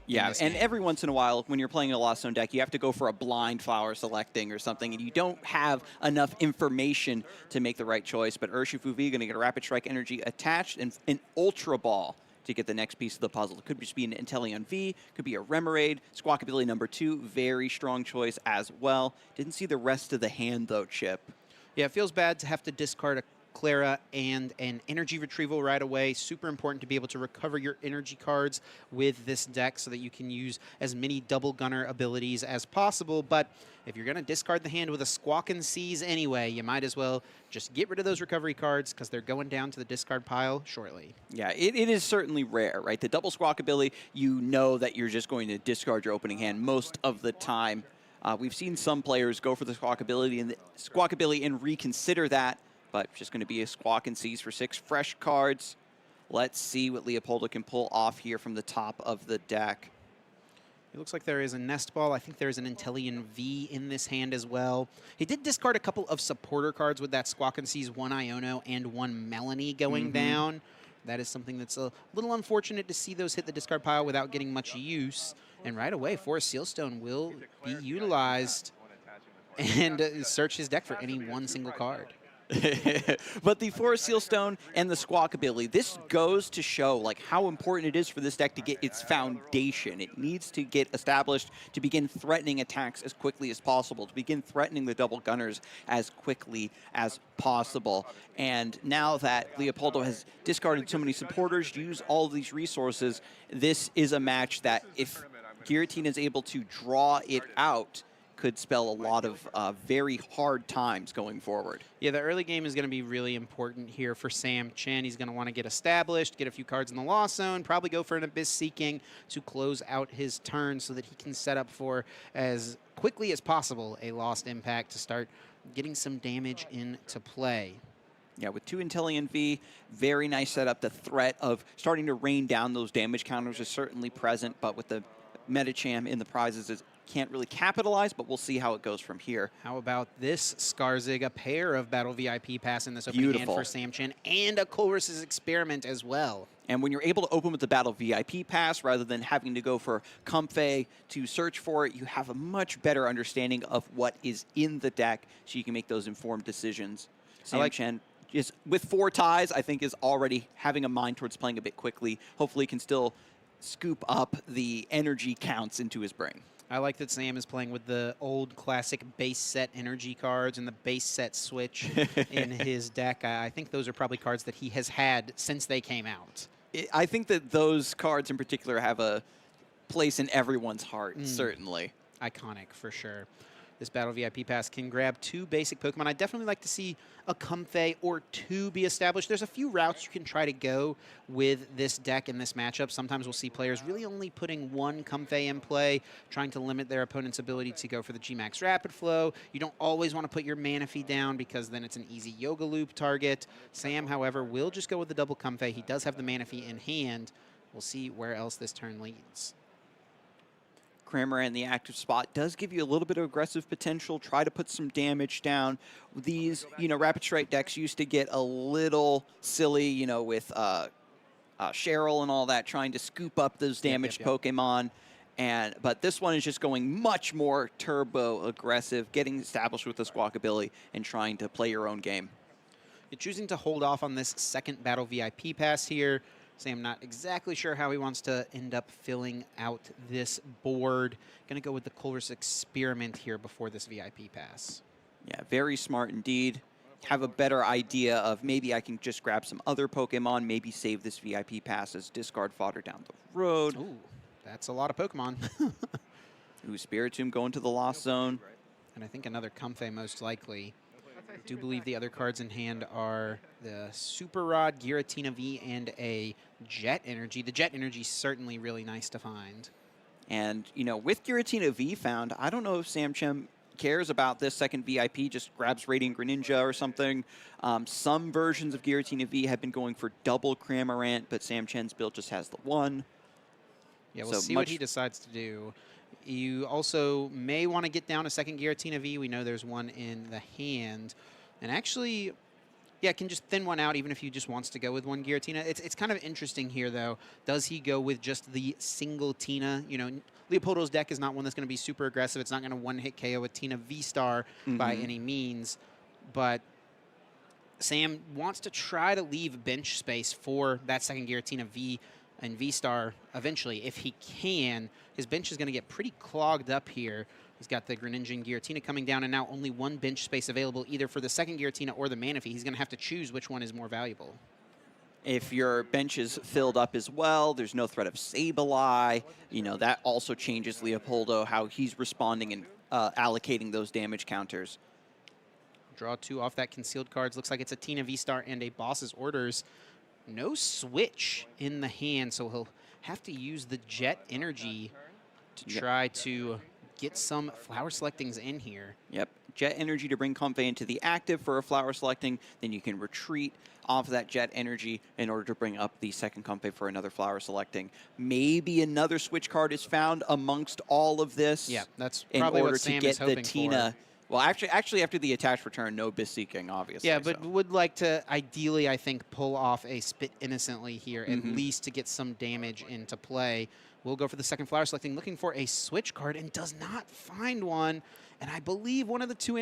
Yeah, and every once in a while, when you're playing a Lost Zone deck, you have to go for a blind flower selecting or something, and you don't have enough information to make the right choice. But Urshifu V going to get a Rapid Strike Energy attached and an Ultra Ball to get the next piece of the puzzle. It could just be an Inteleon V, could be a Remoraid, Squawkabilly #2, very strong choice as well. Didn't see the rest of the hand, though, Chip. Yeah, it feels bad to have to discard a Clara and an energy retrieval right away. Super important to be able to recover your energy cards with this deck so that you can use as many double gunner abilities as possible. But if you're going to discard the hand with a Squawk and Seize anyway, you might as well just get rid of those recovery cards because they're going down to the discard pile shortly. Yeah, it is certainly rare, right? The double Squawkabilly, you know that you're just going to discard your opening hand most of the time. We've seen some players go for the Squawkabilly and reconsider that, but just going to be a Squawk and Seize for 6 fresh cards. Let's see what Leopoldo can pull off here from the top of the deck. It looks like there is a Nest Ball. I think there's an Inteleon V in this hand as well. He did discard a couple of supporter cards with that Squawk and Seize, 1 Iono and 1 Melanie going down. That is something that's a little unfortunate to see those hit the discard pile without getting much use. And right away, Forest Sealstone will be utilized and search his deck for any one single card. But the Forest Sealstone and the Squawkabilly, this goes to show like how important it is for this deck to get its foundation. It needs to get established to begin threatening attacks as quickly as possible, to begin threatening the double gunners as quickly as possible. And now that Leopoldo has discarded so many supporters, used all of these resources, this is a match that if Giratina is able to draw it out, could spell a lot of very hard times going forward. Yeah, the early game is going to be really important here for Sam Chen. He's going to want to get established, get a few cards in the Lost Zone, probably go for an Abyss Seeking to close out his turn so that he can set up for, as quickly as possible, a Lost Impact to start getting some damage into play. Yeah, with 2 Inteleon V, very nice setup. The threat of starting to rain down those damage counters is certainly present, but with the Medicham in the prizes, it can't really capitalize, but we'll see how it goes from here. How about this Skarzig, a pair of Battle VIP pass in this opening hand for Sam Chen, and a Colress's Experiment as well. And when you're able to open with the Battle VIP pass, rather than having to go for Comfey to search for it, you have a much better understanding of what is in the deck, so you can make those informed decisions. Sam Chen, just with 4 ties, I think is already having a mind towards playing a bit quickly. Hopefully can still scoop up the energy counts into his brain. I like that Sam is playing with the old classic base set energy cards and the base set switch in his deck. I think those are probably cards that he has had since they came out. I think that those cards in particular have a place in everyone's heart, certainly. Iconic, for sure. This Battle VIP pass can grab 2 basic Pokemon. I'd definitely like to see a Comfey or 2 be established. There's a few routes you can try to go with this deck in this matchup. Sometimes we'll see players really only putting 1 Comfey in play, trying to limit their opponent's ability to go for the G-Max Rapid Flow. You don't always want to put your Manaphy down because then it's an easy Yoga Loop target. Sam, however, will just go with the double Comfey. He does have the Manaphy in hand. We'll see where else this turn leads. Cramorant in the active spot does give you a little bit of aggressive potential. Try to put some damage down. These, Rapid Strike decks used to get a little silly, with Cheryl and all that, trying to scoop up those damaged Pokemon. But this one is just going much more turbo aggressive, getting established with the Squawkabilly and trying to play your own game. You're choosing to hold off on this second Battle VIP pass here. Sam not exactly sure how he wants to end up filling out this board. Going to go with the Colress Experiment here before this VIP pass. Yeah, very smart indeed. Have a better idea of maybe I can just grab some other Pokemon, maybe save this VIP pass as discard fodder down the road. Ooh, that's a lot of Pokemon. Ooh, Spiritomb going to the Lost Zone. And I think another Comfey most likely. I do believe the other cards in hand are the Super Rod, Giratina V, and a Jet Energy. The Jet Energy is certainly really nice to find. And, with Giratina V found, I don't know if Sam Chen cares about this second VIP, just grabs Radiant Greninja or something. Some versions of Giratina V have been going for double Cramorant, but Sam Chen's build just has the 1. Yeah, we'll see what he decides to do. You also may want to get down a second Giratina V. We know there's one in the hand. And actually, Yeah, can just thin one out even if he just wants to go with one Giratina. It's kind of interesting here, though. Does he go with just the single Tina? You know, Leopoldo's deck is not one that's going to be super aggressive. It's not going to one-hit KO a Tina VSTAR by any means. But Sam wants to try to leave bench space for that second Giratina V and VSTAR eventually. If he can, his bench is going to get pretty clogged up here. He's got the Greninja and Giratina coming down, and now only one bench space available either for the second Giratina or the Manaphy. He's going to have to choose which one is more valuable. If your bench is filled up as well, there's no threat of Sableye. You know, that also changes Leopoldo, how he's responding and allocating those damage counters. Draw 2 off that concealed cards. Looks like it's a Tina VSTAR and a Boss's Orders. No switch in the hand, so he'll have to use the Jet Energy to try to get some flower selectings in here. Yep. Jet Energy to bring Comfey into the active for a flower selecting. Then you can retreat off of that Jet Energy in order to bring up the second Comfey for another flower selecting. Maybe another switch card is found amongst all of this. Yeah, that's probably what Sam is hoping Tina. Well, actually, after the attached return, no Beseeching, obviously. Yeah, but would like to, ideally, I think, pull off a Spit Innocently here, at least to get some damage into play. We'll go for the second flower selecting, looking for a switch card, and does not find one. And I believe one of the two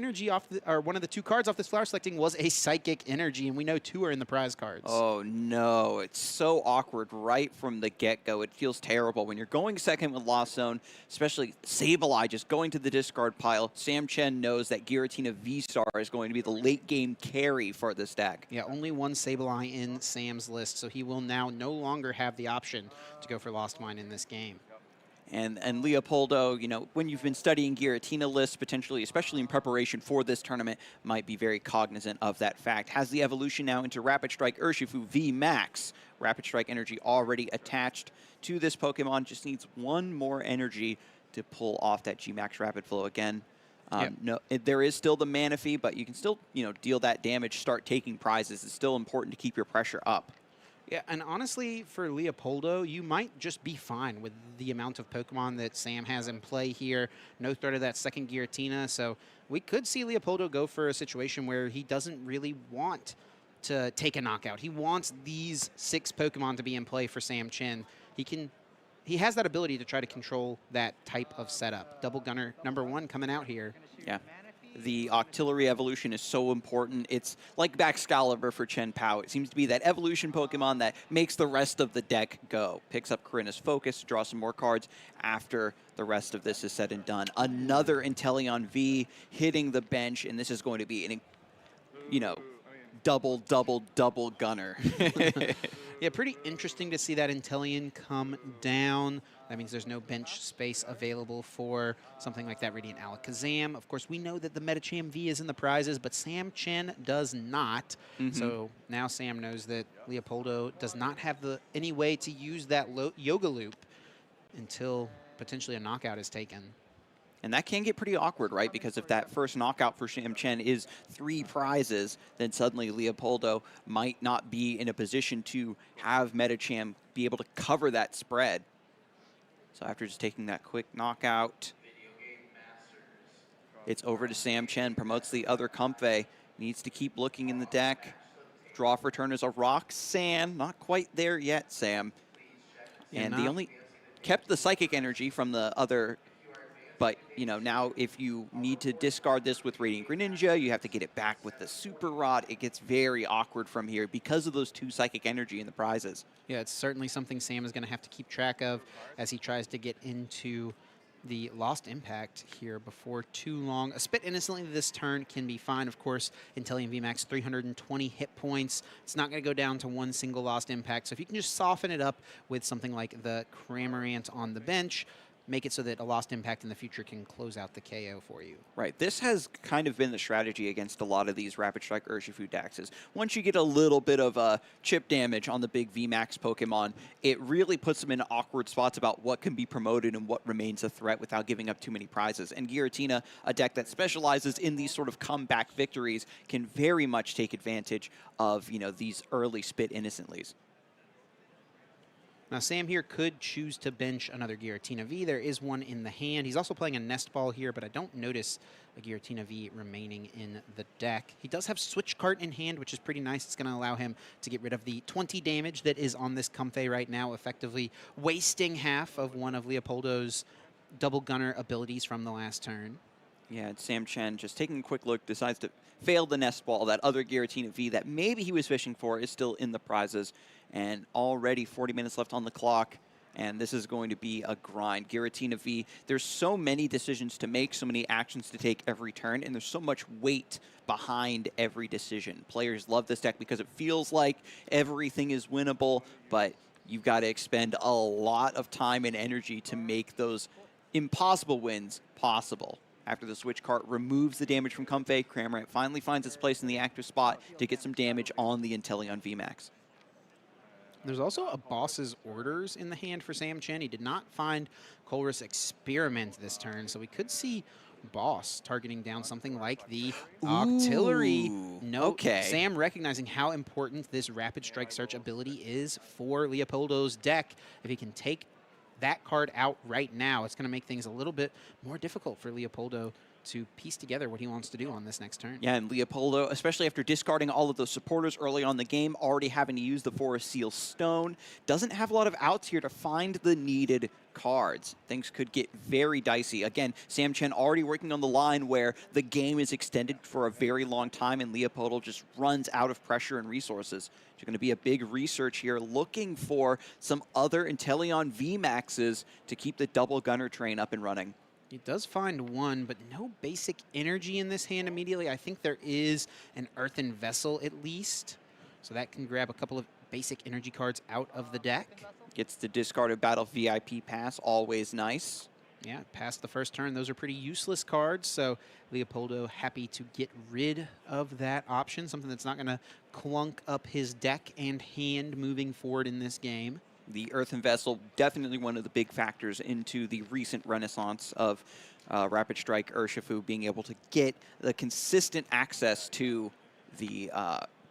cards off this flower selecting was a Psychic Energy, and we know 2 are in the prize cards. Oh no, it's so awkward right from the get-go. It feels terrible when you're going second with Lost Zone, especially Sableye just going to the discard pile. Sam Chen knows that Giratina V-Star is going to be the late game carry for this deck. Yeah, only one Sableye in Sam's list, so he will now no longer have the option to go for Lost Mine in this game. And Leopoldo, you know, when you've been studying Giratina lists, potentially, especially in preparation for this tournament, might be very cognizant of that fact. Has the evolution now into Rapid Strike Urshifu V Max. Rapid Strike energy already attached to this Pokemon. Just needs one more energy to pull off that G Max Rapid Flow again. No, there is still the Manaphy, but you can still, you know, deal that damage, start taking prizes. It's still important to keep your pressure up. Yeah, and honestly, for Leopoldo, you might just be fine with the amount of Pokemon that Sam has in play here. No threat of that second Giratina, so we could see Leopoldo go for a situation where he doesn't really want to take a knockout. He wants these 6 Pokemon to be in play for Sam Chen. He has that ability to try to control that type of setup. Double Gunner #1 coming out here. Yeah. The Octillery evolution is so important. It's like Baxcalibur for Chen Pao. It seems to be that evolution Pokemon that makes the rest of the deck go. Picks up Korrina's Focus, draw some more cards after the rest of this is said and done. Another Inteleon V hitting the bench, and this is going to be an, you know, double gunner. Yeah, pretty interesting to see that Inteleon come down. That means there's no bench space available for something like that Radiant Alakazam. Of course, we know that the Medicham V is in the prizes, but Sam Chen does not. So now Sam knows that Leopoldo does not have any way to use that Yoga Loop until potentially a knockout is taken. And that can get pretty awkward, right? Because if that first knockout for Sam Chen is 3 prizes, then suddenly Leopoldo might not be in a position to have Medicham be able to cover that spread. So after just taking that quick knockout, it's over to Sam Chen, promotes the other Comfey, needs to keep looking in the deck. Draw for turn is a Roxanne, not quite there yet, Sam. Yeah, and the only kept the Psychic Energy from the other. But, you know, now if you need to discard this with Radiant Greninja, you have to get it back with the Super Rod. It gets very awkward from here because of those 2 Psychic Energy in the prizes. Yeah, it's certainly something Sam is going to have to keep track of as he tries to get into the Lost Impact here before too long. A Spit Innocently this turn can be fine. Of course, Inteleon VMAX 320 hit points. It's not going to go down to one single Lost Impact. So if you can just soften it up with something like the Cramorant on the bench, make it so that a Lost Impact in the future can close out the KO for you. Right. This has kind of been the strategy against a lot of these Rapid Strike Urshifu decks. Once you get a little bit of chip damage on the big VMAX Pokemon, it really puts them in awkward spots about what can be promoted and what remains a threat without giving up too many prizes. And Giratina, a deck that specializes in these sort of comeback victories, can very much take advantage of, you know, these early Spit Innocentlies. Now, Sam here could choose to bench another Giratina V. There is one in the hand. He's also playing a Nest Ball here, but I don't notice a Giratina V remaining in the deck. He does have Switch Cart in hand, which is pretty nice. It's going to allow him to get rid of the 20 damage that is on this Comfey right now, effectively wasting half of one of Leopoldo's double gunner abilities from the last turn. Yeah, and Sam Chen, just taking a quick look, decides to fail the Nest Ball. That other Giratina V that maybe he was fishing for is still in the prizes. And already 40 minutes left on the clock, and this is going to be a grind. Giratina V, there's so many decisions to make, so many actions to take every turn, and there's so much weight behind every decision. Players love this deck because it feels like everything is winnable, but you've got to expend a lot of time and energy to make those impossible wins possible. After the switch cart removes the damage from Comfey, Cramorant finally finds its place in the active spot to get some damage on the Inteleon VMAX. There's also a Boss's Orders in the hand for Sam Chen. He did not find Colress Experiment this turn, so we could see Boss targeting down something like the Octillery. No, okay. Sam recognizing how important this Rapid Strike Search ability is for Leopoldo's deck. If he can take that card out right now, it's going to make things a little bit more difficult for Leopoldo to piece together what he wants to do on this next turn. Yeah, and Leopoldo, especially after discarding all of those supporters early on in the game, already having to use the Forest Seal Stone, doesn't have a lot of outs here to find the needed cards. Things could get very dicey. Again, Sam Chen already working on the line where the game is extended for a very long time and Leopoldo just runs out of pressure and resources. There's going to be a big research here looking for some other Inteleon VMAXs to keep the double gunner train up and running. He does find one, but no basic energy in this hand immediately. I think there is an Earthen Vessel at least, so that can grab a couple of basic energy cards out of the deck. Gets the discarded battle VIP pass, always nice. Yeah, past the first turn, those are pretty useless cards, so Leopoldo happy to get rid of that option, something that's not going to clunk up his deck and hand moving forward in this game. The Earthen Vessel, definitely one of the big factors into the recent renaissance of Rapid Strike Urshifu being able to get the consistent access to the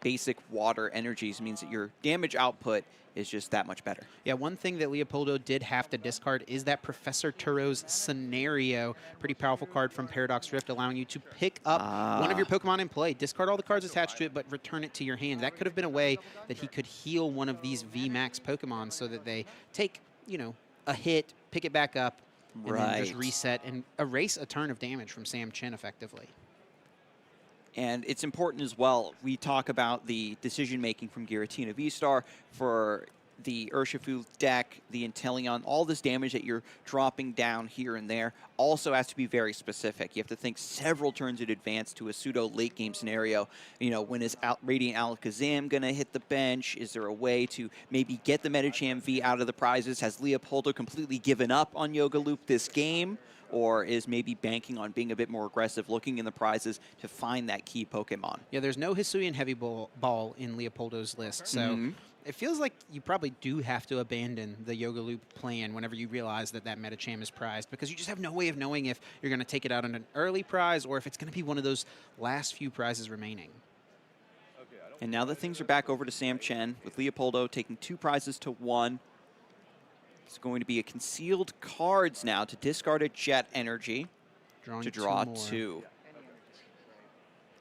basic water energies means that your damage output is just that much better. Yeah, one thing that Leopoldo did have to discard is that Professor Turo's Scenario. Pretty powerful card from Paradox Rift, allowing you to pick up one of your Pokemon in play, discard all the cards attached to it, but return it to your hand. That could have been a way that he could heal one of these VMAX Pokemon so that they take, you know, a hit, pick it back up, and then just reset and erase a turn of damage from Sam Chen effectively. And it's important as well, we talk about the decision-making from Giratina VSTAR for the Urshifu deck, the Inteleon, all this damage that you're dropping down here and there also has to be very specific. You have to think several turns in advance to a pseudo late game scenario. You know, when is Radiant Alakazam going to hit the bench? Is there a way to maybe get the Medicham V out of the prizes? Has Leopoldo completely given up on Yoga Loop this game? Or is maybe banking on being a bit more aggressive, looking in the prizes to find that key Pokemon? Yeah, there's no Hisuian Heavy Ball in Leopoldo's list, so it feels like you probably do have to abandon the Yoga Loop plan whenever you realize that that Medicham is prized, because you just have no way of knowing if you're going to take it out on an early prize or if it's going to be one of those last few prizes remaining. And now that things are back over to Sam Chen, with Leopoldo taking 2 prizes to 1. It's going to be a concealed cards now to discard a Jet Energy to draw 2.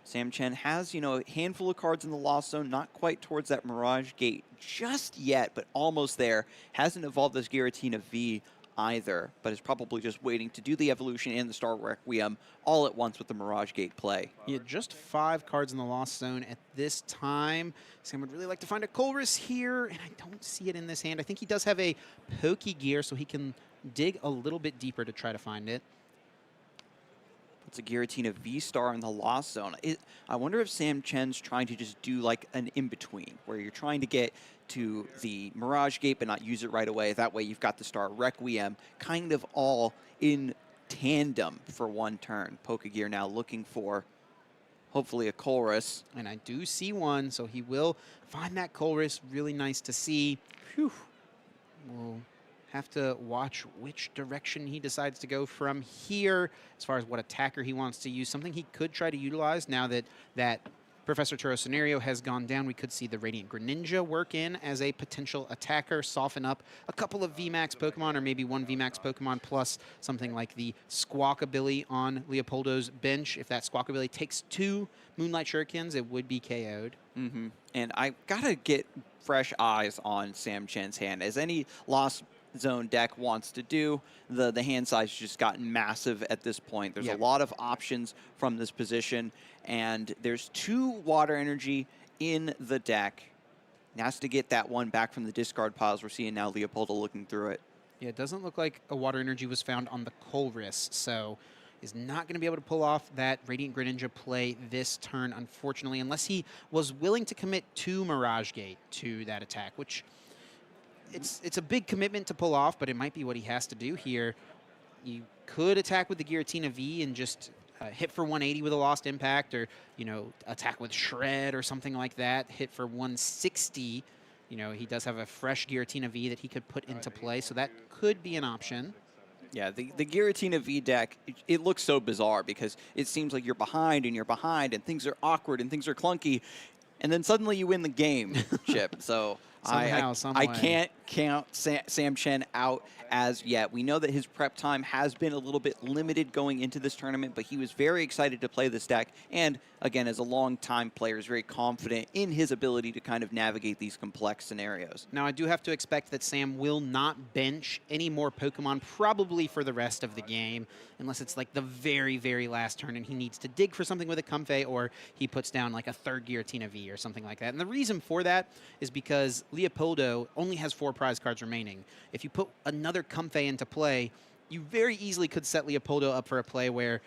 Sam Chen has, you know, a handful of cards in the Lost Zone, not quite towards that Mirage Gate just yet, but almost there. Hasn't evolved this Giratina V either, but is probably just waiting to do the evolution and the Star Requiem all at once with the Mirage Gate play. Yeah, just 5 cards in the Lost Zone at this time. Sam would really like to find a Colress here, and I don't see it in this hand. I think he does have a Pokegear, so he can dig a little bit deeper to try to find it. It's a Giratina V-Star in the Lost Zone. I wonder if Sam Chen's trying to just do like an in-between, where you're trying to get to the Mirage Gate but not use it right away. That way you've got the Star Requiem kind of all in tandem for one turn. Pokegear now looking for hopefully a Colress. And I do see one, so he will find that Colress. Really nice to see. Whew. We'll have to watch which direction he decides to go from here as far as what attacker he wants to use. Something he could try to utilize now that that Professor Turo's scenario has gone down. We could see the Radiant Greninja work in as a potential attacker, soften up a couple of VMAX Pokemon, or maybe one VMAX Pokemon plus something like the Squawkabilly on Leopoldo's bench. If that Squawkabilly takes 2 Moonlight Shurikens, it would be KO'd. And I gotta get fresh eyes on Sam Chen's hand. As any Lost Zone deck wants to do, the hand size has just gotten massive at this point. There's a lot of options from this position, and there's 2 water energy in the deck. He has to get that one back from the discard piles. We're seeing now Leopoldo looking through it. Yeah, it doesn't look like a water energy was found on the Colress, so is not going to be able to pull off that Radiant Greninja play this turn, unfortunately, unless he was willing to commit 2 Mirage Gate to that attack, which it's a big commitment to pull off, but it might be what he has to do here. You could attack with the Giratina V and just hit for 180 with a Lost Impact, or, you know, attack with Shred or something like that, hit for 160. You know, he does have a fresh Giratina V that he could put into play, so that could be an option. Yeah, the Giratina V deck, it looks so bizarre because it seems like you're behind and things are awkward and things are clunky, and then suddenly you win the game, Chip. So I can't count Sam Chen out as yet. We know that his prep time has been a little bit limited going into this tournament, but he was very excited to play this deck. And again, as a long-time player, is very confident in his ability to kind of navigate these complex scenarios. Now, I do have to expect that Sam will not bench any more Pokemon probably for the rest of the game, unless it's like the very, very last turn and he needs to dig for something with a Comfey, or he puts down like a 3rd Giratina V or something like that. And the reason for that is because Leopoldo only has 4 prize cards remaining. If you put another Comfey into play, you very easily could set Leopoldo up for a play where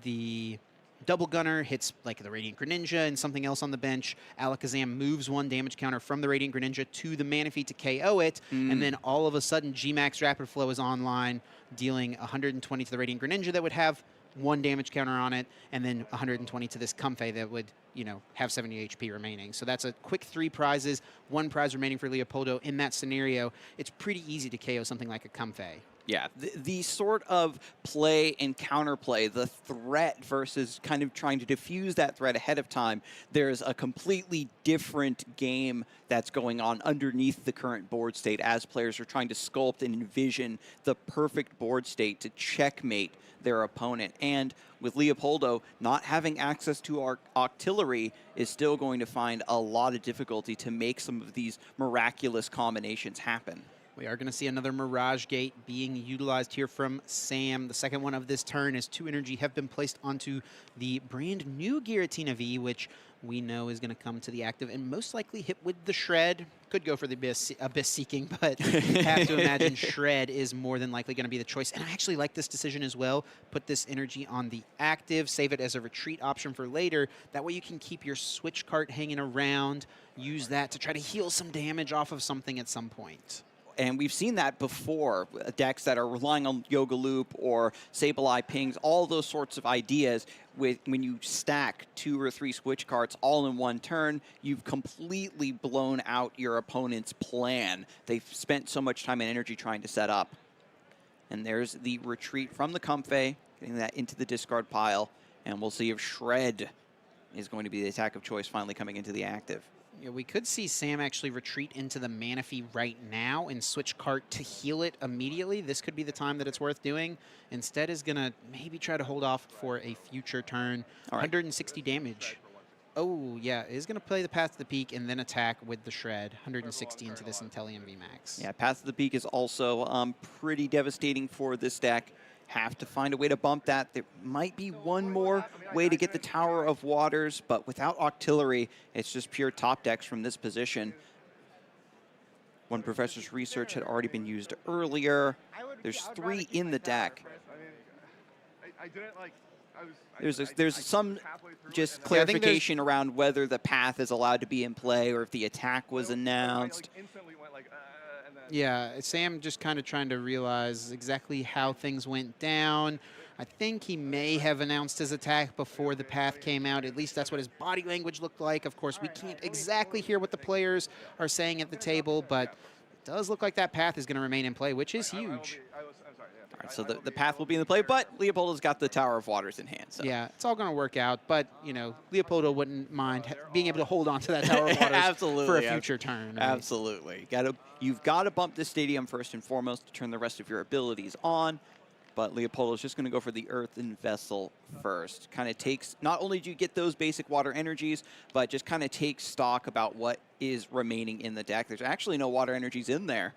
the Double Gunner hits like the Radiant Greninja and something else on the bench. Alakazam moves 1 damage counter from the Radiant Greninja to the Manaphy to KO it, and then all of a sudden G-Max Rapid Flow is online, dealing 120 to the Radiant Greninja that would have 1 damage counter on it, and then 120 to this Comfey that would, you know, have 70 HP remaining. So that's a quick 3 prizes, 1 prize remaining for Leopoldo. In that scenario, it's pretty easy to KO something like a Comfey. Yeah, the sort of play and counterplay, the threat versus kind of trying to diffuse that threat ahead of time, there's a completely different game that's going on underneath the current board state as players are trying to sculpt and envision the perfect board state to checkmate their opponent. And with Leopoldo, not having access to our artillery is still going to find a lot of difficulty to make some of these miraculous combinations happen. We are going to see another Mirage Gate being utilized here from Sam. The second one of this turn as 2 energy have been placed onto the brand new Giratina V, which we know is going to come to the active and most likely hit with the Shred. Could go for the Abyss Seeking, but you have to imagine Shred is more than likely going to be the choice. And I actually like this decision as well. Put this energy on the active, save it as a retreat option for later. That way you can keep your switch cart hanging around, use that to try to heal some damage off of something at some point. And we've seen that before, decks that are relying on Yoga Loop or Sableye Pings, all those sorts of ideas. When you stack 2 or 3 switch carts all in one turn, you've completely blown out your opponent's plan. They've spent so much time and energy trying to set up. And there's the retreat from the Comfey, getting that into the discard pile. And we'll see if Shred is going to be the attack of choice finally coming into the active. Yeah, we could see Sam actually retreat into the Manaphy right now and switch cart to heal it immediately. This could be the time that it's worth doing. Instead is going to maybe try to hold off for a future turn. All right. 160 damage. Oh, yeah, is going to play the Path to the Peak and then attack with the Shred. 160 into this Intellium VMAX. Yeah, Path to the Peak is also pretty devastating for this deck. Have to find a way to bump that. There might be one more way to get the Tower of Waters, but without Octillery, it's just pure top decks from this position. One Professor's Research had already been used earlier. There's 3 in the deck. There's some just clarification around whether the path is allowed to be in play or if the attack was announced. Yeah, Sam just kind of trying to realize exactly how things went down. I think he may have announced his attack before the path came out. At least that's what his body language looked like. Of course, we can't exactly hear what the players are saying at the table, but does look like that path is going to remain in play, which is huge. All right, so the path will be in the play, but Leopoldo's got the Tower of Waters in hand. So. Yeah, it's all going to work out, but, you know, Leopoldo wouldn't mind being able to hold on to that Tower of Waters for a future turn. Right? Absolutely. You've got to bump this stadium first and foremost to turn the rest of your abilities on, but Leopoldo's just going to go for the Earthen Vessel first. Kind of takes, not only do you get those basic water energies, but just kind of takes stock about what is remaining in the deck. There's actually no water energies in there.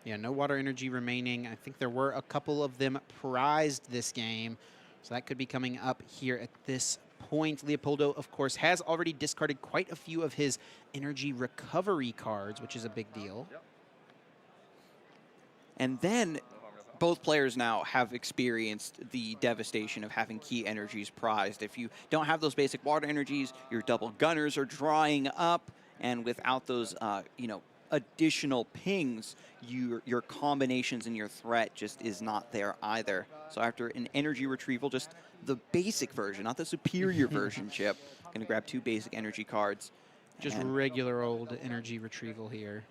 Yeah, no water energy remaining. I think there were a couple of them prized this game, so that could be coming up here at this point. Leopoldo, of course, has already discarded quite a few of his energy recovery cards, which is a big deal. And then both players now have experienced the devastation of having key energies prized. If you don't have those basic water energies, your double gunners are drying up, and without those, additional pings, your combinations and your threat just is not there either. So after an energy retrieval, just the basic version, not the superior version, Chip, going to grab 2 basic energy cards. Just regular old energy retrieval here.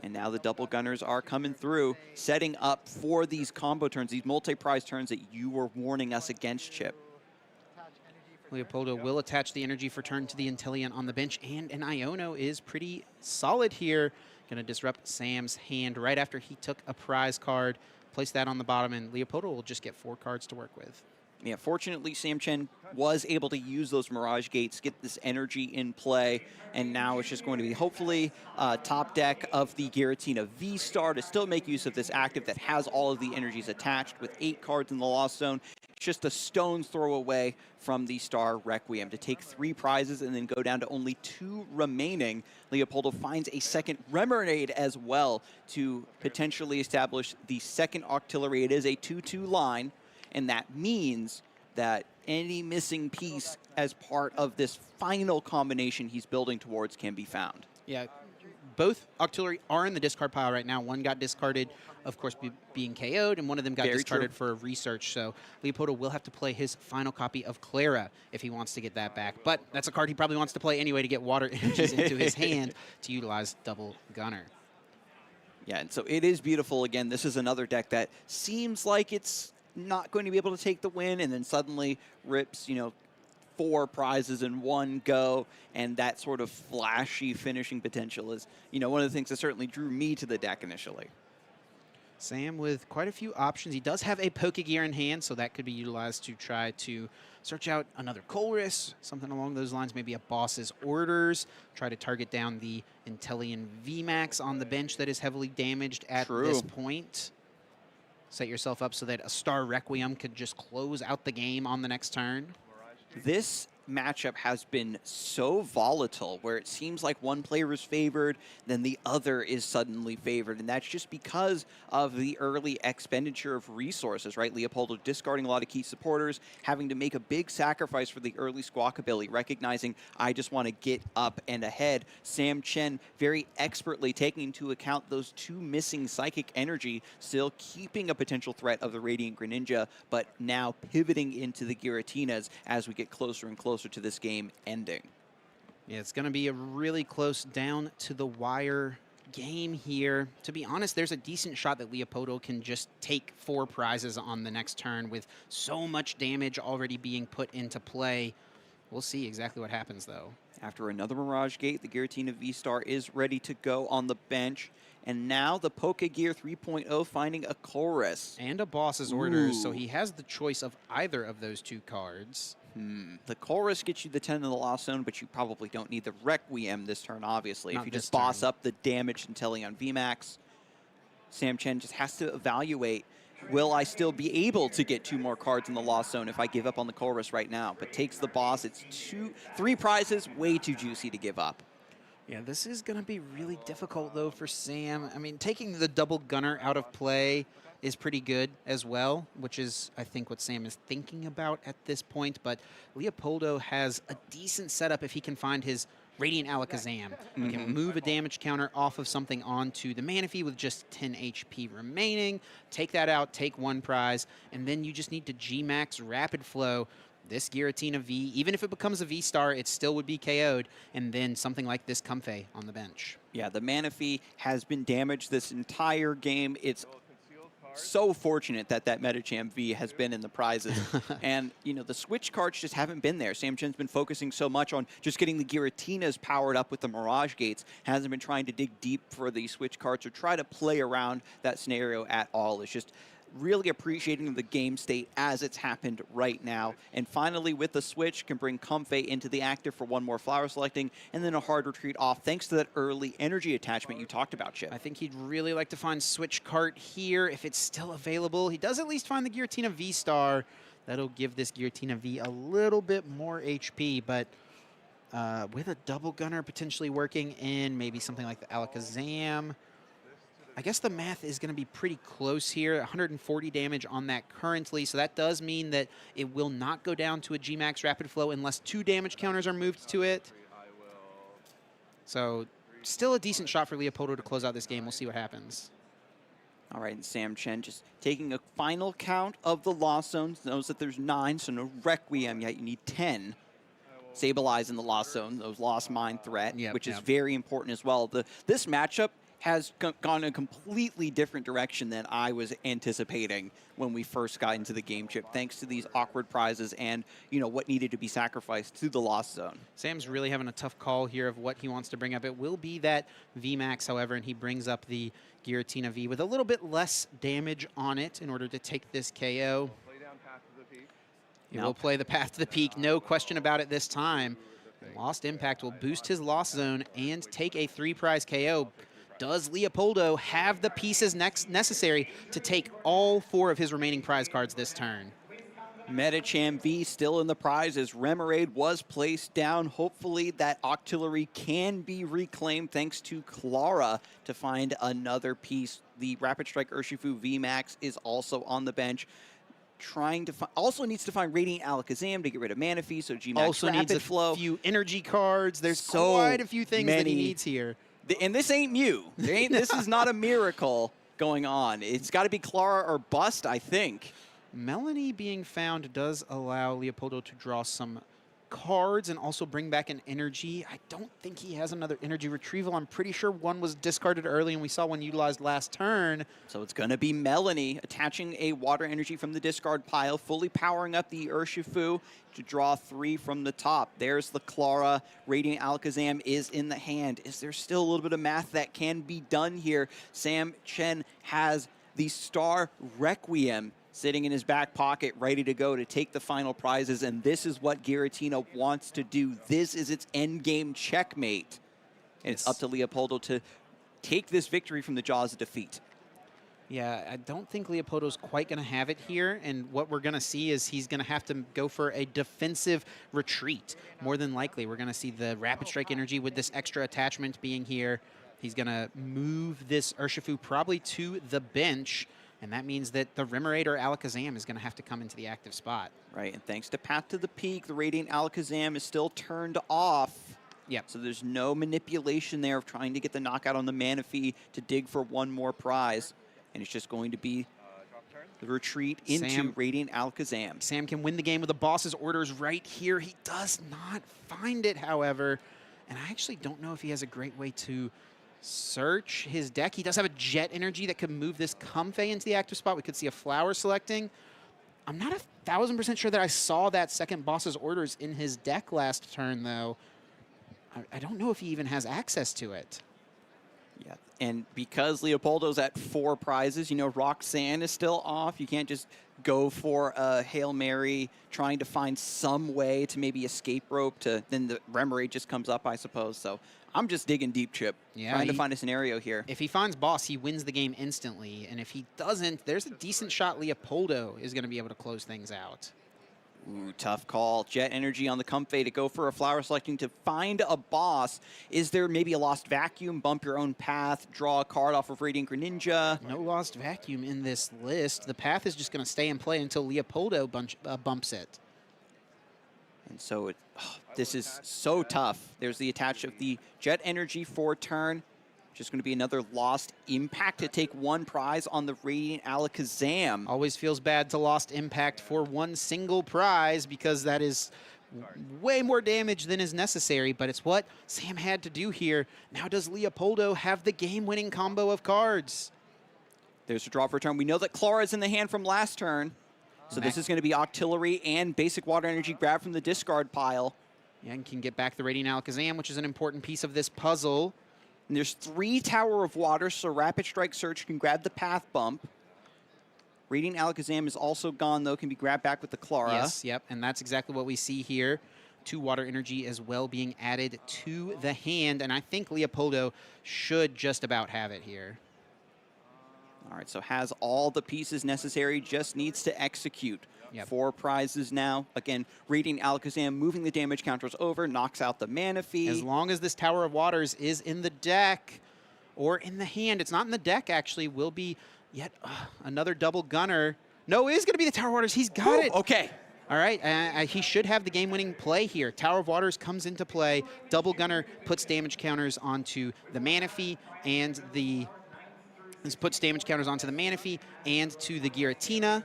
And now the double gunners are coming through, setting up for these combo turns, these multi-prize turns that you were warning us against, Chip. Leopoldo will attach the energy for turn to the Intellion on the bench, and an Iono is pretty solid here. Going to disrupt Sam's hand right after he took a prize card, place that on the bottom, and Leopoldo will just get 4 cards to work with. Yeah, fortunately, Sam Chen was able to use those Mirage Gates, get this energy in play, and now it's just going to be hopefully top deck of the Giratina VSTAR to still make use of this active that has all of the energies attached with 8 cards in the Lost Zone. Just a stone's throw away from the Star Requiem to take 3 prizes and then go down to only 2 remaining. Leopoldo finds a second Remoraid as well to potentially establish the second Octillery. It is a 2-2 line, and that means that any missing piece as part of this final combination he's building towards can be found. Yeah, both Octillery are in the discard pile right now. One got discarded, of course, being KO'd, and one of them got discarded for research. So Leopoldo will have to play his final copy of Clara if he wants to get that back. But that's a card he probably wants to play anyway to get water energies into his hand to utilize double gunner. Yeah, and so it is beautiful. Again, this is another deck that seems like it's not going to be able to take the win, and then suddenly rips, 4 prizes in one go, and that sort of flashy finishing potential is, one of the things that certainly drew me to the deck initially. Sam with quite a few options. He does have a Pokegear in hand, so that could be utilized to try to search out another Colress, something along those lines, maybe a Boss's Orders, try to target down the Intellion VMAX on the bench that is heavily damaged at this point. Set yourself up so that a Star Requiem could just close out the game on the next turn. This matchup has been so volatile where it seems like one player is favored, then the other is suddenly favored. And that's just because of the early expenditure of resources, right? Leopoldo discarding a lot of key supporters, having to make a big sacrifice for the early squawkability, recognizing I just want to get up and ahead. Sam Chen very expertly taking into account those 2 missing psychic energy, still keeping a potential threat of the Radiant Greninja, but now pivoting into the Giratinas as we get closer and closer to this game ending. Yeah, it's going to be a really close down to the wire game here. To be honest, there's a decent shot that Leopoldo can just take 4 prizes on the next turn with so much damage already being put into play. We'll see exactly what happens, though. After another Mirage Gate, the Giratina VSTAR is ready to go on the bench. And now the Pokegear 3.0 finding a Chorus. And a Boss's Orders, so he has the choice of either of those 2 cards. The Chorus gets you the 10 in the Lost Zone, but you probably don't need the Requiem this turn, obviously. Not if you just boss up the damage Intellion VMAX, Sam Chen just has to evaluate, will I still be able to get 2 more cards in the Lost Zone if I give up on the Chorus right now? But takes the boss. It's 3 prizes, way too juicy to give up. Yeah, this is going to be really difficult, though, for Sam. I mean, taking the double gunner out of play is pretty good as well, which is, I think, what Sam is thinking about at this point. But Leopoldo has a decent setup if he can find his Radiant Alakazam. He can move a damage counter off of something onto the Manaphy with just 10 HP remaining, take that out, take 1 prize, and then you just need to G-Max Rapid Flow. this Giratina V, even if it becomes a V-Star, it still would be KO'd, and then something like this Comfey on the bench. Yeah, the Manaphy has been damaged this entire game. It's so fortunate that that Medicham V has been in the prizes. And, you know, the switch cards just haven't been there. Sam Chen's been focusing so much on just getting the Giratinas powered up with the Mirage Gates. Hasn't been trying to dig deep for the switch cards or try to play around that scenario at all. It's just really appreciating the game state as it's happened right now. And finally, with the switch, can bring Comfey into the active for one more flower selecting, and then a hard retreat off, thanks to that early energy attachment you talked about, Chip. I think he'd really like to find switch cart here if it's still available. He does at least find the Giratina V-Star. That'll give this Giratina V a little bit more HP, but with a double gunner potentially working in, maybe something like the Alakazam. I guess the math is going to be pretty close here. 140 damage on that currently, so that does mean that it will not go down to a G-Max Rapid Flow unless 2 damage counters are moved to it. So still a decent shot for Leopoldo to close out this game. We'll see what happens. All right, and Sam Chen just taking a final count of the Lost Zones. Knows that there's 9, so no Requiem yet. You need 10. Stabilize in the Lost Zone, those Lost Mine threat, which is very important as well. This matchup has gone a completely different direction than I was anticipating when we first got into the game, Chip, thanks to these awkward prizes and, you know, what needed to be sacrificed to the Lost Zone. Sam's really having a tough call here of what he wants to bring up. It will be that VMAX, however, and he brings up the Giratina V with a little bit less damage on it in order to take this KO. He will play the Path to the Peak, no question about it this time. Lost Impact will boost his Lost Zone and take a 3-prize KO. Does Leopoldo have the pieces necessary to take all 4 of his remaining prize cards this turn? Medicham V still in the prizes. Remoraid was placed down. Hopefully that Octillery can be reclaimed thanks to Clara to find another piece. The Rapid Strike Urshifu VMAX is also on the bench. Trying to also needs to find Radiant Alakazam to get rid of Manaphy, so G-Max also Rapid needs Flow. A few energy cards. There's so quite a few things that he needs here. And this ain't Mew. This is not a miracle going on. It's got to be Clara or bust, I think. Melanie being found does allow Leopoldo to draw some cards and also bring back an energy. I don't think he has another energy retrieval. I'm pretty sure one was discarded early and we saw one utilized last turn. So it's going to be Melanie attaching a water energy from the discard pile, fully powering up the Urshifu to draw 3 from the top. There's the Clara. Radiant Alakazam is in the hand. Is there still a little bit of math that can be done here? Sam Chen has the Star Requiem sitting in his back pocket, ready to go to take the final prizes, and this is what Giratina wants to do. This is its endgame checkmate. And it's up to Leopoldo to take this victory from the jaws of defeat. Yeah, I don't think Leopoldo's quite going to have it here, and what we're going to see is he's going to have to go for a defensive retreat. More than likely, we're going to see the Rapid Strike energy with this extra attachment being here. He's going to move this Urshifu probably to the bench, and that means that the Remoraid or Alakazam is going to have to come into the active spot. Right, and thanks to Path to the Peak, the Radiant Alakazam is still turned off. Yep. So there's no manipulation there of trying to get the knockout on the Manaphy to dig for one more prize. And it's just going to be the retreat into Radiant Alakazam. Sam can win the game with the boss's orders right here. He does not find it, however. And I actually don't know if he has a great way to search his deck. He does have a Jet Energy that could move this Comfey into the active spot. We could see a flower selecting. I'm not 1,000% sure that I saw that second boss's orders in his deck last turn, though. I don't know if he even has access to it. Yeah, and because Leopoldo's at 4 prizes, you know, Roxanne is still off. You can't just go for a Hail Mary trying to find some way to maybe escape rope to, then the Remoraid just comes up, I suppose. So I'm just digging deep, Chip, trying to find a scenario here. If he finds boss, he wins the game instantly. And if he doesn't, there's a decent shot Leopoldo is going to be able to close things out. Ooh, tough call. Jet Energy on the Comfey to go for a flower selecting to find a boss. Is there maybe a Lost Vacuum? Bump your own path, draw a card off of Radiant Greninja. No Lost Vacuum in this list. The path is just going to stay in play until Leopoldo bumps it. And so this is so tough. There's the attach of the Jet Energy for turn. Just going to be another lost impact to take one prize on the Radiant Alakazam. Always feels bad to lost impact for one single prize because that is way more damage than is necessary, but it's what Sam had to do here. Now does Leopoldo have the game-winning combo of cards? There's a draw for a turn. We know that Clara's in the hand from last turn, so this is going to be Octillery and basic water energy grab from the discard pile. And can get back the Radiant Alakazam, which is an important piece of this puzzle. And there's 3 Tower of Water, so Rapid Strike Surge can grab the Path Bump. Radiant Alakazam is also gone, though, can be grabbed back with the Clara. Yes, yep, and that's exactly what we see here. 2 water energy as well being added to the hand, and I think Leopoldo should just about have it here. All right, so has all the pieces necessary, just needs to execute. Yep. 4 prizes now. Again, Radiant Alakazam moving the damage counters over, knocks out the Mana Fee. As long as this Tower of Waters is in the deck or in the hand, it's not in the deck actually, will be yet another double gunner. No, it is going to be the Tower of Waters. He's got it. Okay. All right, he should have the game-winning play here. Tower of Waters comes into play. Double gunner puts damage counters onto the Mana Fee and the... This puts damage counters onto the Mana Fee and to the Giratina.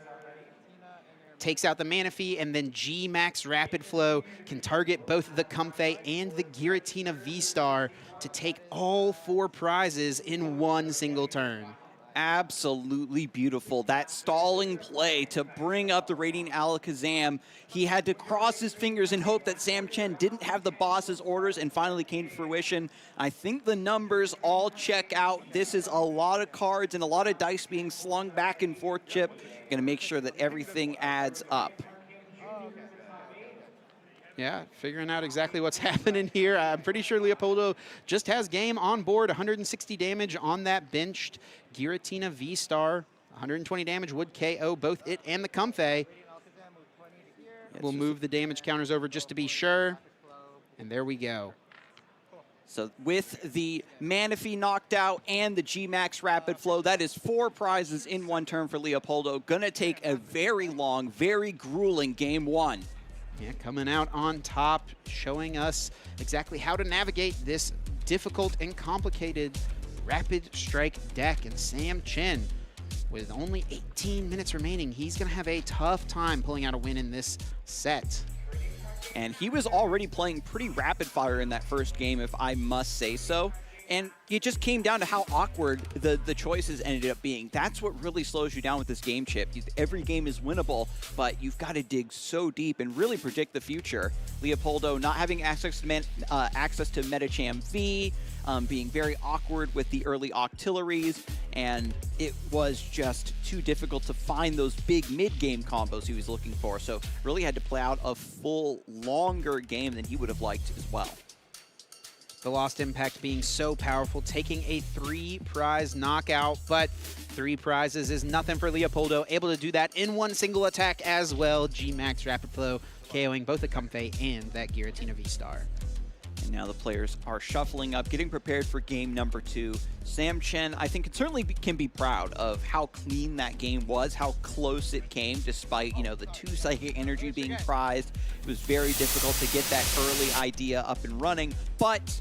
Takes out the Mana Fee, and then G-Max Rapid Flow can target both the Comfey and the Giratina V-Star to take all 4 prizes in one single turn. Absolutely beautiful. That stalling play to bring up the Radiant Alakazam. He had to cross his fingers and hope that Sam Chen didn't have the boss's orders, and finally came to fruition. I think the numbers all check out. This is a lot of cards and a lot of dice being slung back and forth, Chip. Going to make sure that everything adds up. Yeah, figuring out exactly what's happening here. I'm pretty sure Leopoldo just has game on board. 160 damage on that benched Giratina V-Star. 120 damage would KO both it and the Comfey. We'll move the damage counters over just to be sure. And there we go. So with the Mana Fee knocked out and the G-Max Rapid Flow, that is 4 prizes in one turn for Leopoldo. Gonna take a very long, very grueling game 1. Yeah, coming out on top, showing us exactly how to navigate this difficult and complicated Rapid Strike deck. And Sam Chen, with only 18 minutes remaining, he's going to have a tough time pulling out a win in this set. And he was already playing pretty rapid fire in that first game, if I must say so. And it just came down to how awkward the choices ended up being. That's what really slows you down with this game, Chip. Every game is winnable, but you've got to dig so deep and really predict the future. Leopoldo not having access to Metacham V, being very awkward with the early Octilleries, and it was just too difficult to find those big mid-game combos he was looking for. So really had to play out a full, longer game than he would have liked as well. The Lost Impact being so powerful, taking a 3-prize knockout, but 3 prizes is nothing for Leopoldo. Able to do that in one single attack as well. G-Max Rapid Flow KOing both the Comfey and that Giratina V-Star. And now the players are shuffling up, getting prepared for game number 2. Sam Chen, I think, certainly can be proud of how clean that game was, how close it came, despite, the 2 Psychic Energy being prized. It was very difficult to get that early idea up and running, but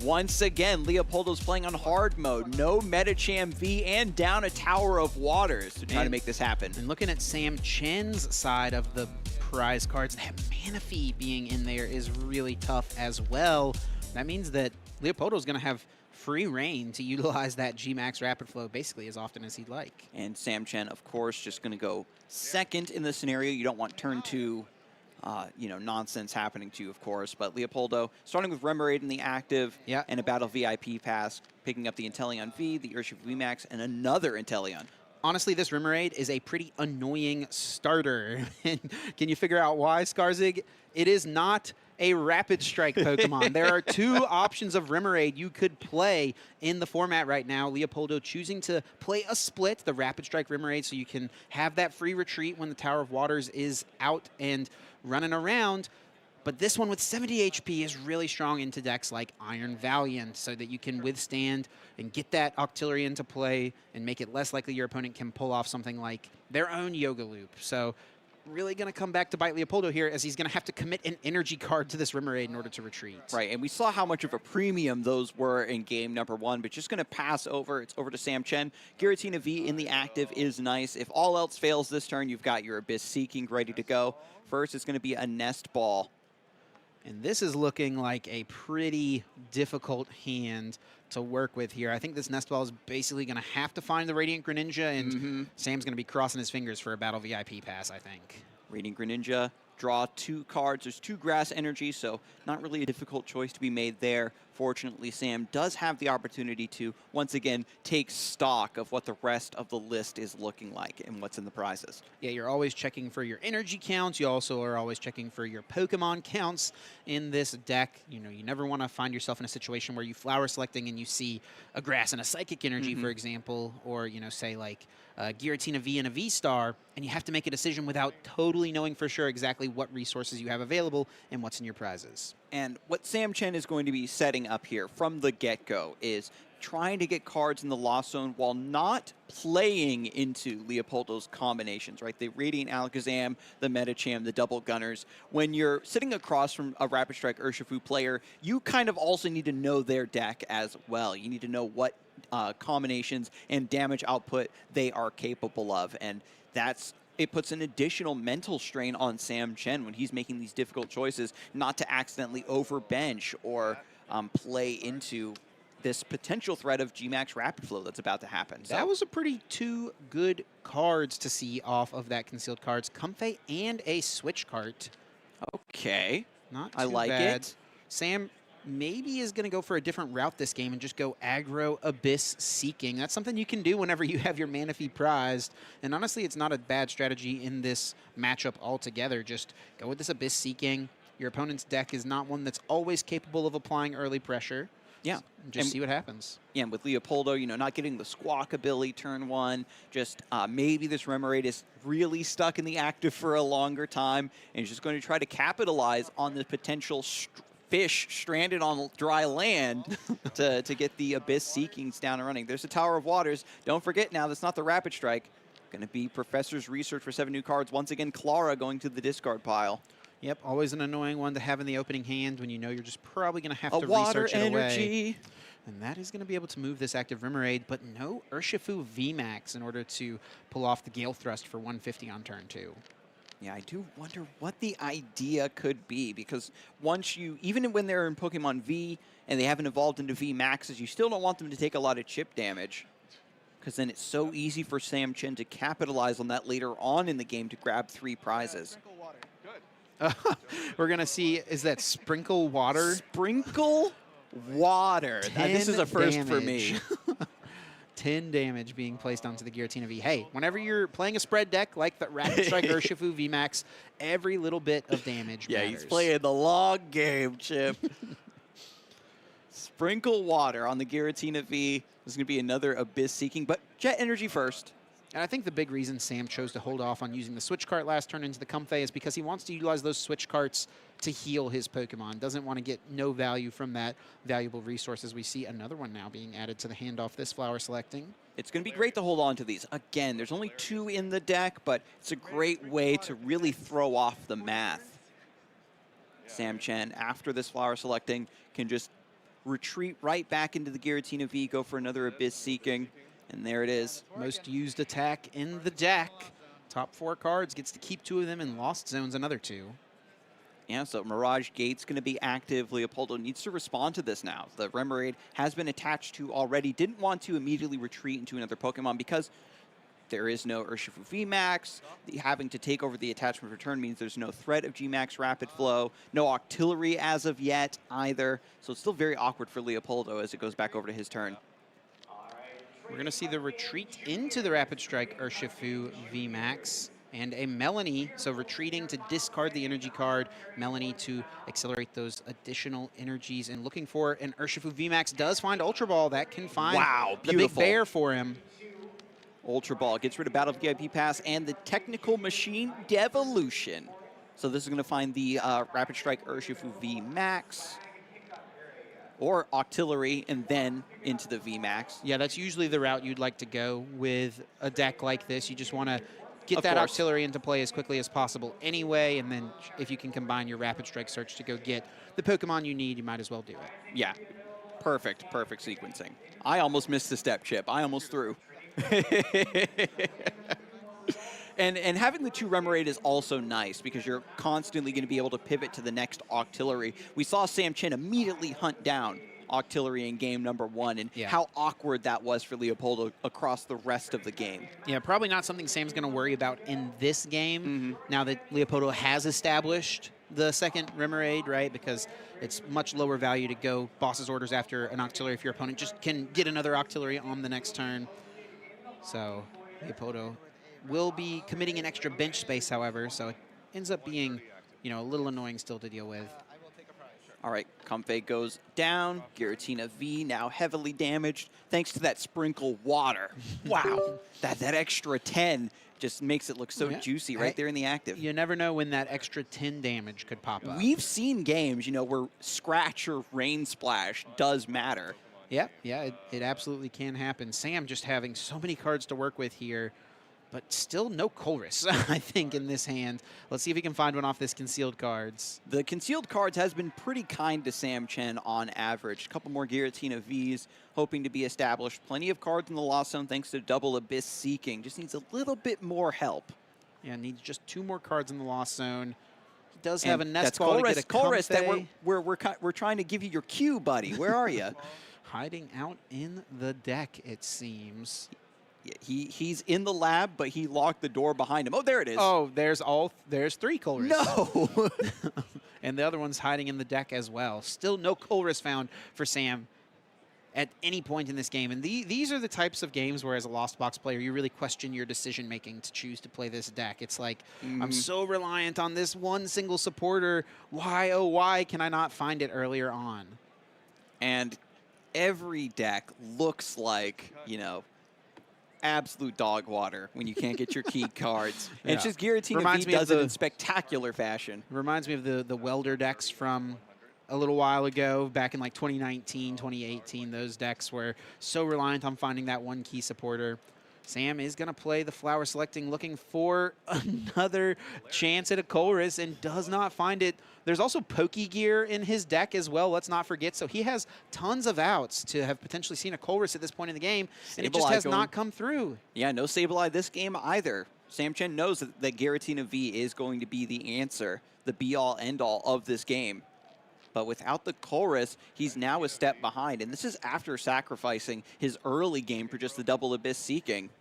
once again, Leopoldo's playing on hard mode. No Metacham V and down a Tower of Waters to try to make this happen. And looking at Sam Chen's side of the prize cards, that Mana Fee being in there is really tough as well. That means that Leopoldo's going to have free reign to utilize that G-Max Rapid Flow basically as often as he'd like. And Sam Chen, of course, just going to go second in the scenario. You don't want turn 2 nonsense happening to you, of course. But Leopoldo, starting with Remoraid in the active, and a Battle VIP pass, picking up the Inteleon V, the Urshifu VMAX, and another Inteleon. Honestly, this Remoraid is a pretty annoying starter. Can you figure out why, Skarzig? It is not a Rapid Strike Pokemon. There are 2 options of Remoraid you could play in the format right now. Leopoldo choosing to play a split, the Rapid Strike Remoraid, so you can have that free retreat when the Tower of Waters is out and running around. But this one with 70 HP is really strong into decks like Iron Valiant, so that you can withstand and get that Octillery into play and make it less likely your opponent can pull off something like their own Yoga Loop. So really going to come back to bite Leopoldo here, as he's going to have to commit an energy card to this Remoraid in order to retreat. Right, and we saw how much of a premium those were in game number 1, but just going to pass over. It's over to Sam Chen. Giratina V in the active is nice. If all else fails this turn, you've got your Abyss Seeking ready to go. First, it's going to be a Nest Ball. And this is looking like a pretty difficult hand to work with here. I think this Nest Ball is basically going to have to find the Radiant Greninja, and Sam's going to be crossing his fingers for a Battle VIP pass, I think. Radiant Greninja, draw 2 cards. There's 2 grass energy, so not really a difficult choice to be made there. Fortunately, Sam does have the opportunity to, once again, take stock of what the rest of the list is looking like and what's in the prizes. Yeah, you're always checking for your energy counts. You also are always checking for your Pokemon counts in this deck. You know, you never want to find yourself in a situation where you flower selecting and you see a grass and a psychic energy, for example, or, you know, say like Giratina V and a VSTAR, and you have to make a decision without totally knowing for sure exactly what resources you have available and what's in your prizes. And what Sam Chen is going to be setting up here from the get-go is trying to get cards in the Lost Zone while not playing into Leopoldo's combinations, right? The Radiant Alakazam, the Medicham, the Double Gunners. When you're sitting across from a Rapid Strike Urshifu player, you kind of also need to know their deck as well. You need to know what combinations and damage output they are capable of, and it puts an additional mental strain on Sam Chen when he's making these difficult choices not to accidentally overbench or play into this potential threat of G-Max Rapid Flow that's about to happen. So that was a pretty 2 good cards to see off of that concealed cards. Comfey and a Switch Cart. Okay. Not too I like bad. it. Sam maybe is going to go for a different route this game and just go aggro Abyss Seeking. That's something you can do whenever you have your Manaphy prized. And honestly, it's not a bad strategy in this matchup altogether. Just go with this Abyss Seeking. Your opponent's deck is not one that's always capable of applying early pressure. Yeah. Just see what happens. Yeah, and with Leopoldo, you know, not getting the Squawk ability turn 1, just maybe this Remoraid is really stuck in the active for a longer time, and he's just going to try to capitalize on the potential fish stranded on dry land to get the Abyss Seekings down and running. There's a Tower of Waters. Don't forget now, that's not the Rapid Strike. Going to be Professor's Research for 7 new cards. Once again, Clara going to the discard pile. Yep, always an annoying one to have in the opening hand when you know you're just probably going to have to water research it energy. away. And that is going to be able to move this active Remoraid, but no Urshifu VMAX in order to pull off the Gale Thrust for 150 on turn 2. Yeah, I do wonder what the idea could be, because once even when they're in Pokemon V and they haven't evolved into V Maxes, you still don't want them to take a lot of chip damage, because then it's so easy for Sam Chen to capitalize on that later on in the game to grab 3 prizes. We're going to see, is that Sprinkle Water? Sprinkle Water. This is a first for me. 10 damage being placed onto the Giratina V. Hey, whenever you're playing a spread deck like the Rapid Strike Urshifu VMAX, every little bit of damage matters. He's playing the long game, Chip. Sprinkle Water on the Giratina V. This is going to be another Abyss Seeking, but Jet Energy first. And I think the big reason Sam chose to hold off on using the Switch Cart last turn into the Comfey is because he wants to utilize those Switch Carts to heal his Pokemon. Doesn't want to get no value from that valuable resource, as we see another one now being added to the handoff this flower selecting. It's going to be great to hold on to these. Again, there's only 2 in the deck, but it's a great way to really throw off the math. Sam Chen, after this flower selecting, can just retreat right back into the Giratina V, go for another Abyss Seeking. And there it is. Most used attack in the deck. Top 4 cards, gets to keep 2 of them, and Lost Zones another 2. Yeah, so Mirage Gate's going to be active. Leopoldo needs to respond to this now. The Remoraid has been attached to already. Didn't want to immediately retreat into another Pokemon because there is no Urshifu VMAX. Having to take over the attachment return means there's no threat of G-Max Rapid Flow. No Octillery as of yet either. So it's still very awkward for Leopoldo as it goes back over to his turn. We're going to see the retreat into the Rapid Strike Urshifu VMAX and a Melanie, so retreating to discard the energy card, Melanie to accelerate those additional energies, and looking for an Urshifu VMAX does find Ultra Ball. That can find the big bear for him. Ultra Ball gets rid of Battle VIP Pass and the Technical Machine Devolution. So this is going to find the Rapid Strike Urshifu VMAX. Or Octillery, and then into the VMAX. Yeah, that's usually the route you'd like to go with a deck like this. You just want to get Of that course. auxiliary into play as quickly as possible anyway, and then if you can combine your Rapid Strike Search to go get the Pokemon you need, you might as well do it. Yeah. Perfect sequencing. I almost missed the step, Chip. I almost threw. And having the 2 Remoraid is also nice because you're constantly going to be able to pivot to the next Octillery. We saw Sam Chen immediately hunt down Octillery in game number 1, and how awkward that was for Leopoldo across the rest of the game. Yeah, probably not something Sam's going to worry about in this game now that Leopoldo has established the second Remoraid, right? Because it's much lower value to go boss's orders after an Octillery if your opponent just can get another Octillery on the next turn. So Leopoldo will be committing an extra bench space, however, so it ends up being, you know, a little annoying still to deal with. All right, Comfey goes down. Giratina V now heavily damaged thanks to that sprinkle water. Wow, that extra 10 just makes it look so juicy right there in the active. You never know when that extra 10 damage could pop up. We've seen games, you know, where scratch or rain splash does matter. Yeah, it absolutely can happen. Sam just having so many cards to work with here, but still no Colress, I think, in this hand. Let's see if we can find one off this concealed cards. The concealed cards has been pretty kind to Sam Chen on average. A couple more Giratina Vs hoping to be established. Plenty of cards in the Lost Zone thanks to Double Abyss Seeking. Just needs a little bit more help. Yeah, needs just 2 more cards in the Lost Zone. He does have a nest ball Colress, to get a Colress that Comfey. we're trying to give you your cue, buddy. Where are you? Hiding out in the deck, it seems. Yeah, he's in the lab, but he locked the door behind him. Oh, there it is. Oh, there's 3 Colress. No. And the other one's hiding in the deck as well. Still no Colress found for Sam at any point in this game. And these are the types of games where, as a Lost Box player, you really question your decision-making to choose to play this deck. It's like, I'm so reliant on this one single supporter. Why, oh, why can I not find it earlier on? And every deck looks like, you know, absolute dog water when you can't get your key cards. And it's just Giratina V does it in spectacular fashion. Reminds me of the welder decks from a little while ago, back in like 2019, 2018. Those decks were so reliant on finding that one key supporter. Sam is going to play the flower selecting, looking for another chance at a Colress, and does not find it. There's also Pokegear in his deck as well, let's not forget. So he has tons of outs to have potentially seen a Colress at this point in the game, and it just has not come through. Yeah, no Sableye this game either. Sam Chen knows that Giratina V is going to be the answer, the be-all, end-all of this game. But without the Colress, he's now a step behind. And this is after sacrificing his early game for just the Double Abyss Seeking.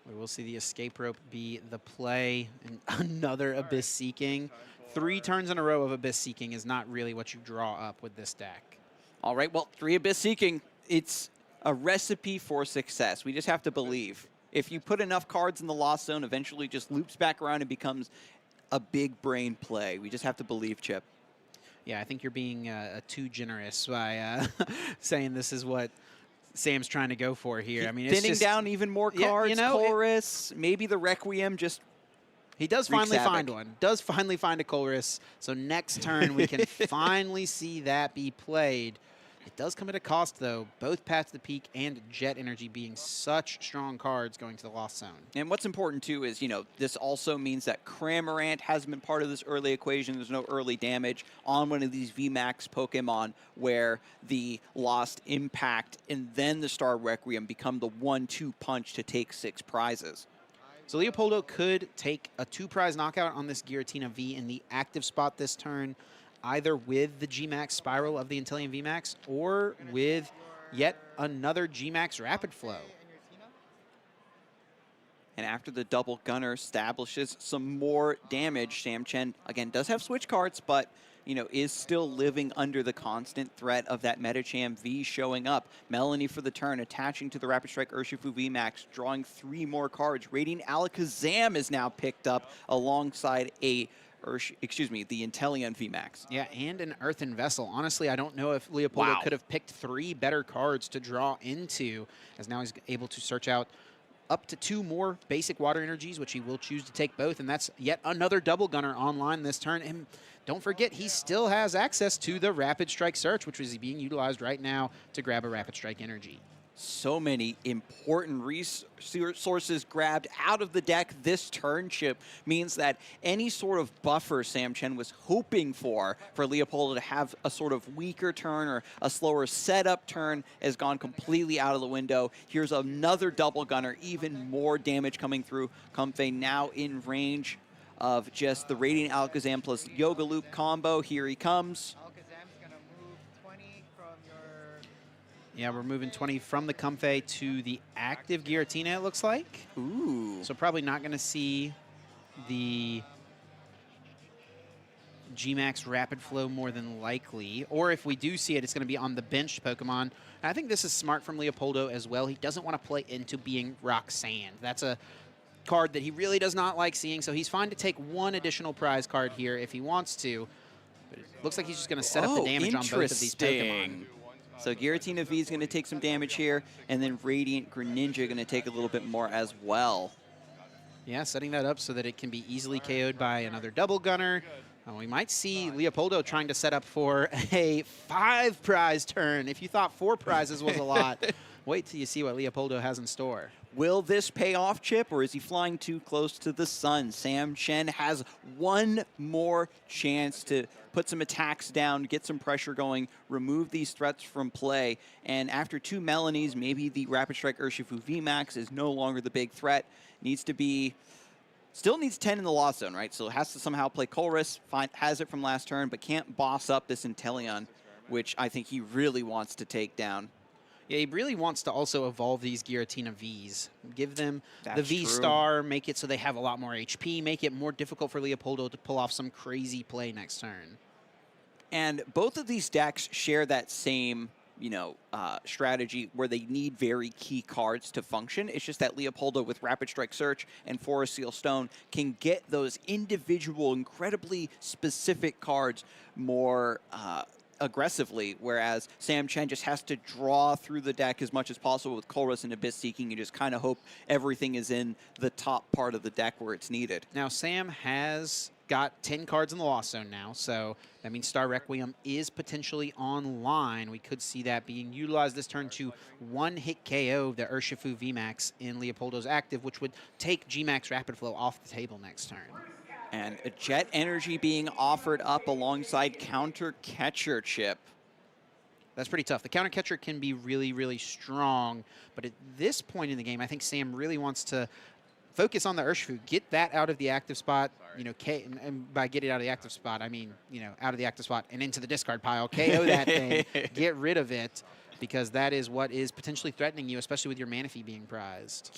We will see the escape rope be the play. And another Abyss Seeking. 3 turns in a row of Abyss Seeking is not really what you draw up with this deck. All right, well, 3 Abyss Seeking, it's a recipe for success. We just have to believe. If you put enough cards in the Lost Zone, eventually it just loops back around and becomes a big brain play. We just have to believe, Chip. Yeah, I think you're being too generous by saying this is what Sam's trying to go for here. I mean, it's thinning just down even more cards, you know, Colress, maybe the Requiem just he does finally find one. Does finally find a Colress. So next turn we can finally see that be played. It does come at a cost, though. Both Path to the Peak and Jet Energy being such strong cards going to the Lost Zone. And what's important, too, is, you know, this also means that Cramorant hasn't been part of this early equation. There's no early damage on one of these VMAX Pokemon where the Lost Impact and then the Star Requiem become the 1-2 punch to take 6 prizes. So Leopoldo could take a 2-prize knockout on this Giratina V in the active spot this turn, either with the G-Max Spiral of the Intellion VMAX or with yet another G-Max Rapid Flow. And after the double gunner establishes some more damage, Sam Chen, again, does have switch cards, but, you know, is still living under the constant threat of that Medicham V showing up. Melanie for the turn, attaching to the Rapid Strike Urshifu VMAX, drawing 3 more cards. Radiant Alakazam is now picked up alongside the Intellion VMAX. Yeah, and an Earthen Vessel. Honestly, I don't know if Leopoldo could have picked 3 better cards to draw into, as now he's able to search out up to 2 more basic water energies, which he will choose to take both, and that's yet another double gunner online this turn. And don't forget, he still has access to the Rapid Strike Search, which is being utilized right now to grab a Rapid Strike energy. So many important resources grabbed out of the deck this turn. Chip means that any sort of buffer Sam Chen was hoping for Leopoldo to have a sort of weaker turn or a slower setup turn has gone completely out of the window. Here's another double gunner, even more damage coming through. Comfey now in range of just the Radiant Alakazam plus Yoga Loop combo. Here he comes. Yeah, we're moving 20 from the Comfey to the active Giratina, it looks like. Ooh. So probably not going to see the G-Max Rapid Flow more than likely. Or if we do see it, it's going to be on the benched Pokemon. And I think this is smart from Leopoldo as well. He doesn't want to play into being Rock Sand. That's a card that he really does not like seeing, so he's fine to take one additional prize card here if he wants to. But it looks like he's just going to set up the damage on both of these Pokemon. So Giratina V is going to take some damage here, and then Radiant Greninja going to take a little bit more as well. Yeah, setting that up so that it can be easily KO'd by another double gunner. We might see Leopoldo trying to set up for a 5-prize turn. If you thought 4 prizes was a lot, wait till you see what Leopoldo has in store. Will this pay off, Chip, or is he flying too close to the sun? Sam Chen has one more chance to put some attacks down, get some pressure going, remove these threats from play. And after 2 Melanies, maybe the Rapid Strike Urshifu VMAX is no longer the big threat. Needs to be... Still needs 10 in the Lost Zone, right? So has to somehow play Colress, has it from last turn, but can't boss up this Inteleon, which I think he really wants to take down. Yeah, he really wants to also evolve these Giratina Vs. Give them That's the VSTAR, make it so they have a lot more HP, make it more difficult for Leopoldo to pull off some crazy play next turn. And both of these decks share that same, strategy where they need very key cards to function. It's just that Leopoldo with Rapid Strike Search and Forest Seal Stone can get those individual, incredibly specific cards more aggressively, whereas Sam Chen just has to draw through the deck as much as possible with Colress and Abyss Seeking. You just kind of hope everything is in the top part of the deck where it's needed. Now, Sam has got 10 cards in the Lost Zone now, so that means Star Requiem is potentially online. We could see that being utilized this turn to one-hit KO the Urshifu VMAX in Leopoldo's active, which would take G-Max Rapid Flow off the table next turn. And a Jet Energy being offered up alongside Counter Catcher, Chip. That's pretty tough. The Counter Catcher can be really, really strong, but at this point in the game, I think Sam really wants to focus on the Urshifu, get that out of the active spot, and by get it out of the active spot, I mean, out of the active spot and into the discard pile, KO that thing, get rid of it, because that is what is potentially threatening you, especially with your Manaphy being prized.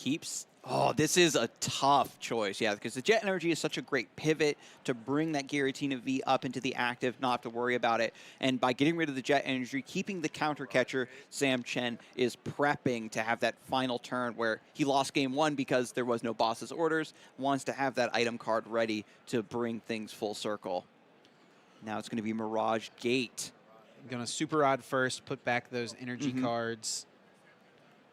Oh, this is a tough choice, yeah, because the Jet Energy is such a great pivot to bring that Giratina V up into the active, not have to worry about it. And by getting rid of the Jet Energy, keeping the Counter Catcher, Sam Chen is prepping to have that final turn where he lost game 1 because there was no boss's orders, wants to have that item card ready to bring things full circle. Now it's going to be Mirage Gate. Going to Super Rod first, put back those energy cards.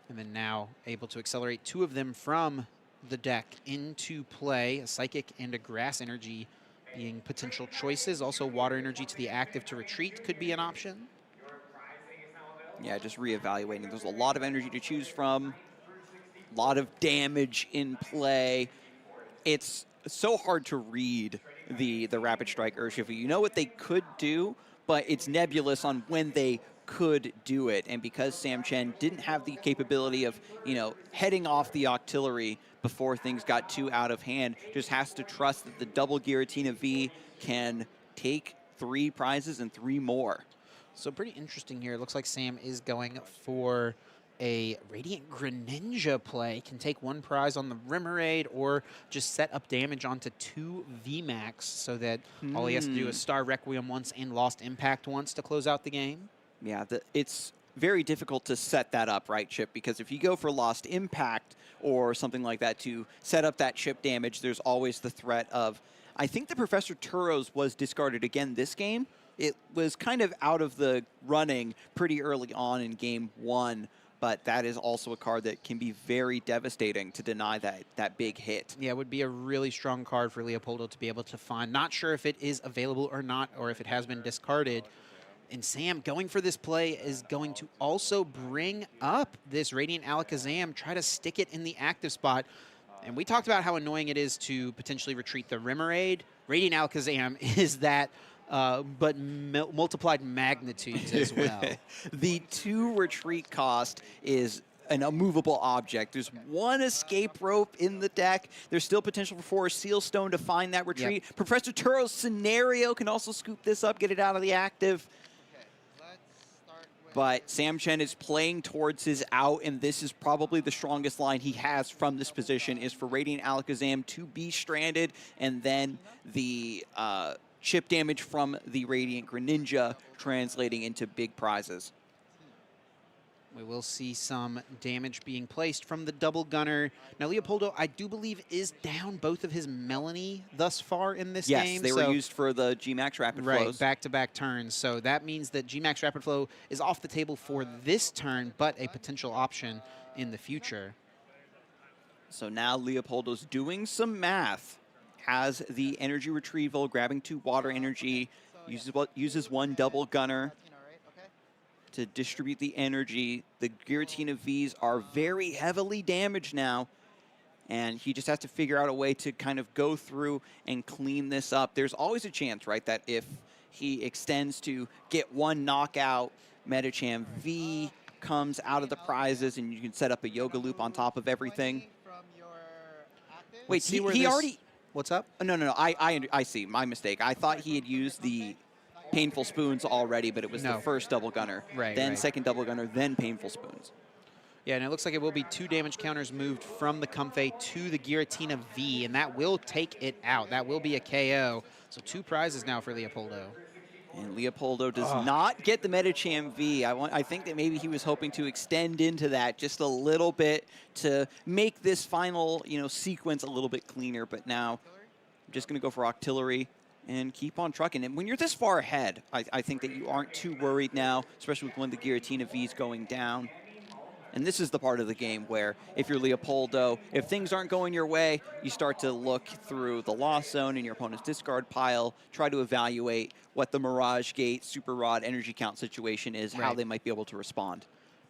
And then now able to accelerate 2 of them from the deck into play. A Psychic and a Grass Energy being potential choices. Also Water Energy to the active to retreat could be an option. Yeah, just reevaluating. There's a lot of energy to choose from. A lot of damage in play. It's so hard to read the Rapid Strike Urshifu. You know what they could do, but it's nebulous on when they could do it. And because Sam Chen didn't have the capability of, heading off the Octillery before things got too out of hand, just has to trust that the double Giratina V can take 3 prizes and 3 more. So pretty interesting here. It looks like Sam is going for a Radiant Greninja play. Can take 1 prize on the Remoraid or just set up damage onto 2 VMAX so that all he has to do is Star Requiem once and Lost Impact once to close out the game. Yeah, it's very difficult to set that up, right, Chip? Because if you go for Lost Impact or something like that to set up that chip damage, there's always the threat of... I think the Professor Turos was discarded again this game. It was kind of out of the running pretty early on in game 1, but that is also a card that can be very devastating to deny that big hit. Yeah, it would be a really strong card for Leopoldo to be able to find. Not sure if it is available or not, or if it has been discarded. And Sam going for this play is going to also bring up this Radiant Alakazam, try to stick it in the active spot. And we talked about how annoying it is to potentially retreat the Remoraid. Radiant Alakazam is that, but multiplied magnitudes as well. The 2 retreat cost is an immovable object. There's 1 escape rope in the deck. There's still potential for a Seal Stone to find that retreat. Yep. Professor Turo's Scenario can also scoop this up, get it out of the active. But Sam Chen is playing towards his out, and this is probably the strongest line he has from this position, is for Radiant Alakazam to be stranded, and then the chip damage from the Radiant Greninja translating into big prizes. We will see some damage being placed from the double gunner. Now, Leopoldo, I do believe, is down both of his Melanie thus far in this game. Yes, they were used for the G-Max Rapid Flows. Right, back-to-back turns. So that means that G-Max Rapid Flow is off the table for this turn, but a potential option in the future. So now Leopoldo's doing some math. Has the energy retrieval, grabbing 2 water energy, uses 1 double gunner to distribute the energy. The Giratina Vs are very heavily damaged now, and he just has to figure out a way to kind of go through and clean this up. There's always a chance, right, that if he extends to get 1 knockout, Medicham V comes out of the prizes, and you can set up a Yoga Loop on top of everything. Wait, he already... What's up? No, I see. My mistake. I thought he had used the Painful Spoons already, but it was the first double gunner. Then second double gunner, then Painful Spoons. Yeah, and it looks like it will be 2 damage counters moved from the Comfey to the Giratina V, and that will take it out. That will be a KO. So 2 prizes now for Leopoldo. And Leopoldo does not get the Medicham V. I think that maybe he was hoping to extend into that just a little bit to make this final, sequence a little bit cleaner. But now I'm just going to go for Octillery and keep on trucking. And when you're this far ahead, I think that you aren't too worried now, especially with when the Giratina V is going down. And this is the part of the game where if you're Leopoldo, if things aren't going your way, you start to look through the loss zone in your opponent's discard pile, try to evaluate what the Mirage Gate, Super Rod, Energy Count situation is, how they might be able to respond.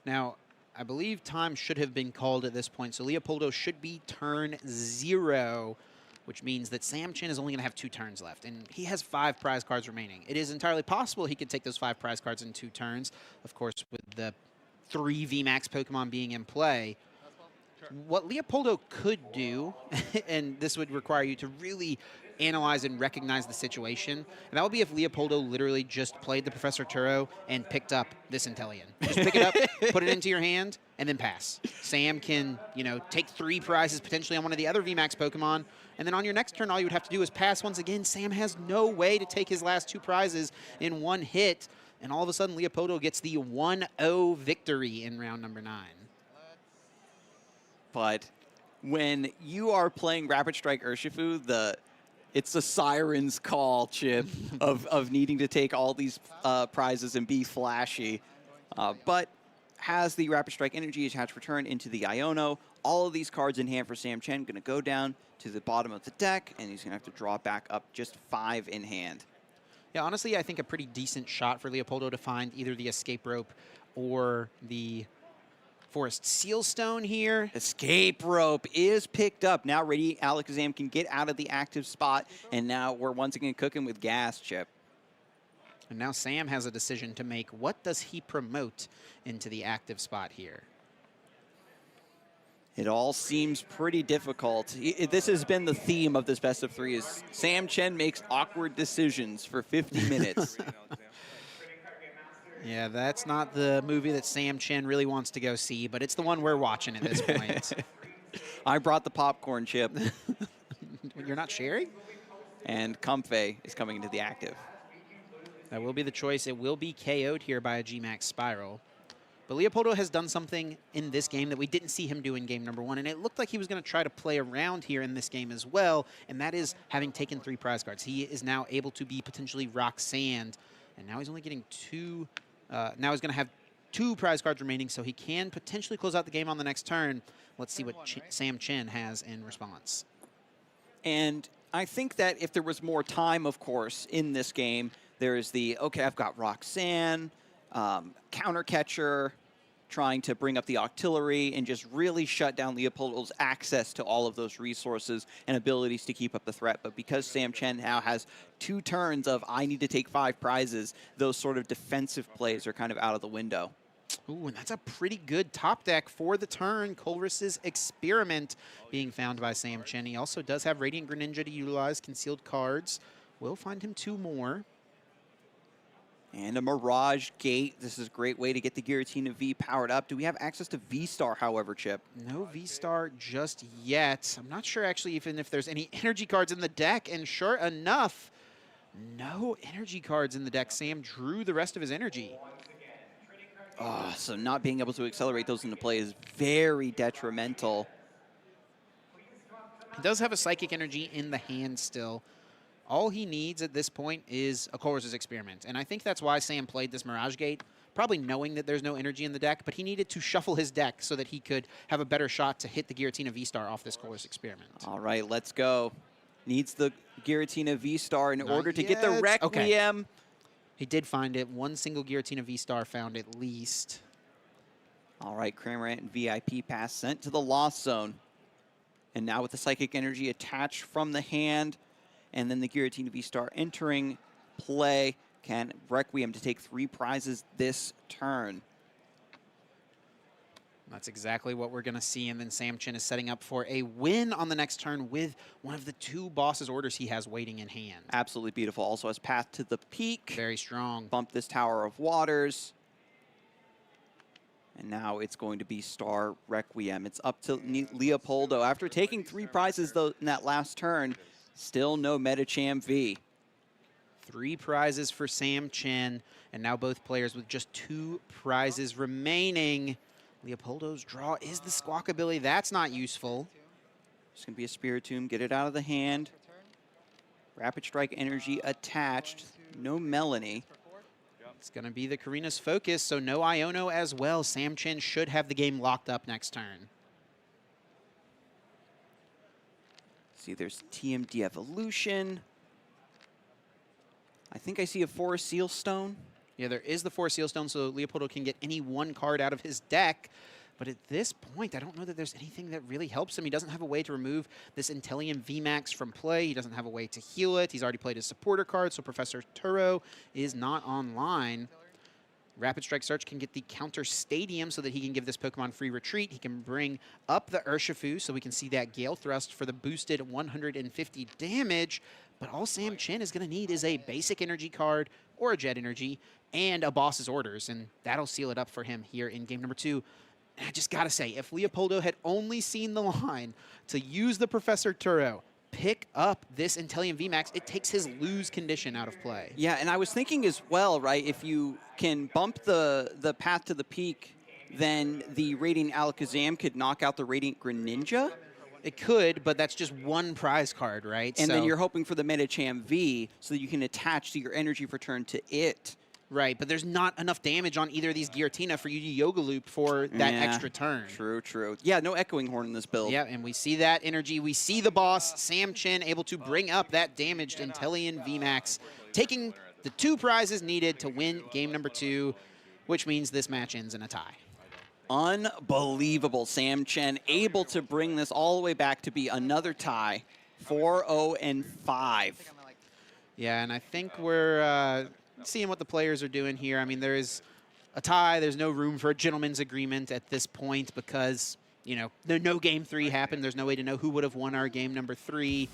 Now, I believe time should have been called at this point, so Leopoldo should be turn 0, which means that Sam Chen is only going to have 2 turns left, and he has 5 prize cards remaining. It is entirely possible he could take those 5 prize cards in 2 turns, of course, with the 3 VMAX Pokemon being in play. What Leopoldo could do, and this would require you to really analyze and recognize the situation, and that would be if Leopoldo literally just played the Professor Turo and picked up this Inteleon. Just pick it up, put it into your hand, and then pass. Sam can, take 3 prizes potentially on one of the other VMAX Pokemon, and then on your next turn, all you would have to do is pass once again. Sam has no way to take his last 2 prizes in 1 hit, and all of a sudden, Leopoldo gets the 1-0 victory in round number 9. But when you are playing Rapid Strike Urshifu, it's the siren's call, Chip, of needing to take all these prizes and be flashy. But has the Rapid Strike Energy attached return into the Iono. All of these cards in hand for Sam Chen going to go down to the bottom of the deck, and he's going to have to draw back up just 5 in hand. Yeah, honestly, I think a pretty decent shot for Leopoldo to find either the Escape Rope or the Forest Seal Stone here. Escape Rope is picked up. Now Radiant Alakazam can get out of the active spot, and now we're once again cooking with gas, Chip. And now Sam has a decision to make. What does he promote into the active spot here? It all seems pretty difficult. This has been the theme of this best of 3 is Sam Chen makes awkward decisions for 50 minutes. Yeah, that's not the movie that Sam Chen really wants to go see, but it's the one we're watching at this point. I brought the popcorn, Chip. You're not sharing? And Comfey is coming into the active. That will be the choice. It will be KO'd here by a G-Max Spiral. But Leopoldo has done something in this game that we didn't see him do in game number 1, and it looked like he was going to try to play around here in this game as well, and that is having taken 3 prize cards. He is now able to be potentially Rock Sand, and now he's only getting 2. Now he's going to have 2 prize cards remaining, so he can potentially close out the game on the next turn. Let's see what Sam Chen has in response. And I think that if there was more time, of course, in this game, There's the, okay, I've got Roxanne, counter catcher, trying to bring up the artillery and just really shut down Leopoldo's access to all of those resources and abilities to keep up the threat. But because Sam Chen now has 2 turns of I need to take 5 prizes, those sort of defensive plays are kind of out of the window. Ooh, and that's a pretty good top deck for the turn. Colress's Experiment being found by Sam Chen. He also does have Radiant Greninja to utilize, concealed cards. We'll find him 2 more. And a Mirage Gate. This is a great way to get the Giratina V powered up. Do we have access to VSTAR, however, Chip? No VSTAR just yet. I'm not sure, actually, even if there's any energy cards in the deck. And sure enough, no energy cards in the deck. Sam drew the rest of his energy. Oh, so not being able to accelerate those into play is very detrimental. He does have a Psychic Energy in the hand still. All he needs at this point is a Colress's Experiment. And I think that's why Sam played this Mirage Gate, probably knowing that there's no energy in the deck, but he needed to shuffle his deck so that he could have a better shot to hit the Giratina V-Star off this Colress's Experiment. All right, let's go. Needs the Giratina V-Star in order to get the yet. Requiem. Okay. He did find it. 1 single Giratina V-Star found at least. All right, Cramorant and VIP pass sent to the Lost Zone. And now with the Psychic Energy attached from the hand, and then the Giratina V-Star entering play, can Requiem to take 3 prizes this turn. That's exactly what we're going to see. And then Sam Chen is setting up for a win on the next turn with one of the 2 boss's orders he has waiting in hand. Absolutely beautiful. Also has Path to the Peak. Very strong. Bump this Tower of Waters. And now it's going to be Star Requiem. It's up to Leopoldo. After taking 3 prizes though in that last turn, still no Metacham V. 3 prizes for Sam Chen, and now both players with just 2 prizes remaining. Leopoldo's draw is the Squawkabilly. That's not useful. It's going to be a Spiritomb. Get it out of the hand. Rapid Strike Energy attached. No Melanie. It's going to be the Karina's Focus, so no Iono as well. Sam Chen should have the game locked up next turn. See, there's TMD Evolution. I think I see a Forest Seal Stone. Yeah, there is the 4 Seal Stone, so Leopoldo can get any 1 card out of his deck. But at this point, I don't know that there's anything that really helps him. He doesn't have a way to remove this Intellium VMAX from play. He doesn't have a way to heal it. He's already played his supporter card, so Professor Turo is not online. Rapid Strike Search can get the Counter Stadium so that he can give this Pokemon free retreat. He can bring up the Urshifu so we can see that Gale Thrust for the boosted 150 damage. But all Sam Chen is going to need is a basic energy card or a Jet Energy and a boss's orders, and that'll seal it up for him here in game number 2. And I just got to say, if Leopoldo had only seen the line to use the Professor Turo, pick up this Intellium VMAX, it takes his lose condition out of play. Yeah, and I was thinking as well, right, if you can bump the Path to the Peak, then the Radiant Alakazam could knock out the Radiant Greninja. It could, but that's just 1 prize card, right? And then you're hoping for the Metacham V so that you can attach to your energy for turn to it. Right, but there's not enough damage on either of these Giratina for you to Yoga Loop for that extra turn. True, true. Yeah, no Echoing Horn in this build. Yeah, and we see that energy. We see the boss, Sam Chen, able to bring up that damaged Intellium VMAX, taking the 2 prizes needed to win game number 2, which means this match ends in a tie. Unbelievable. Sam Chen able to bring this all the way back to be another tie, 4-0-5. Yeah, and I think we're seeing what the players are doing here. I mean, there is a tie. There's no room for a gentleman's agreement at this point because, you know, no game 3 happened. There's no way to know who would have won our game number 3.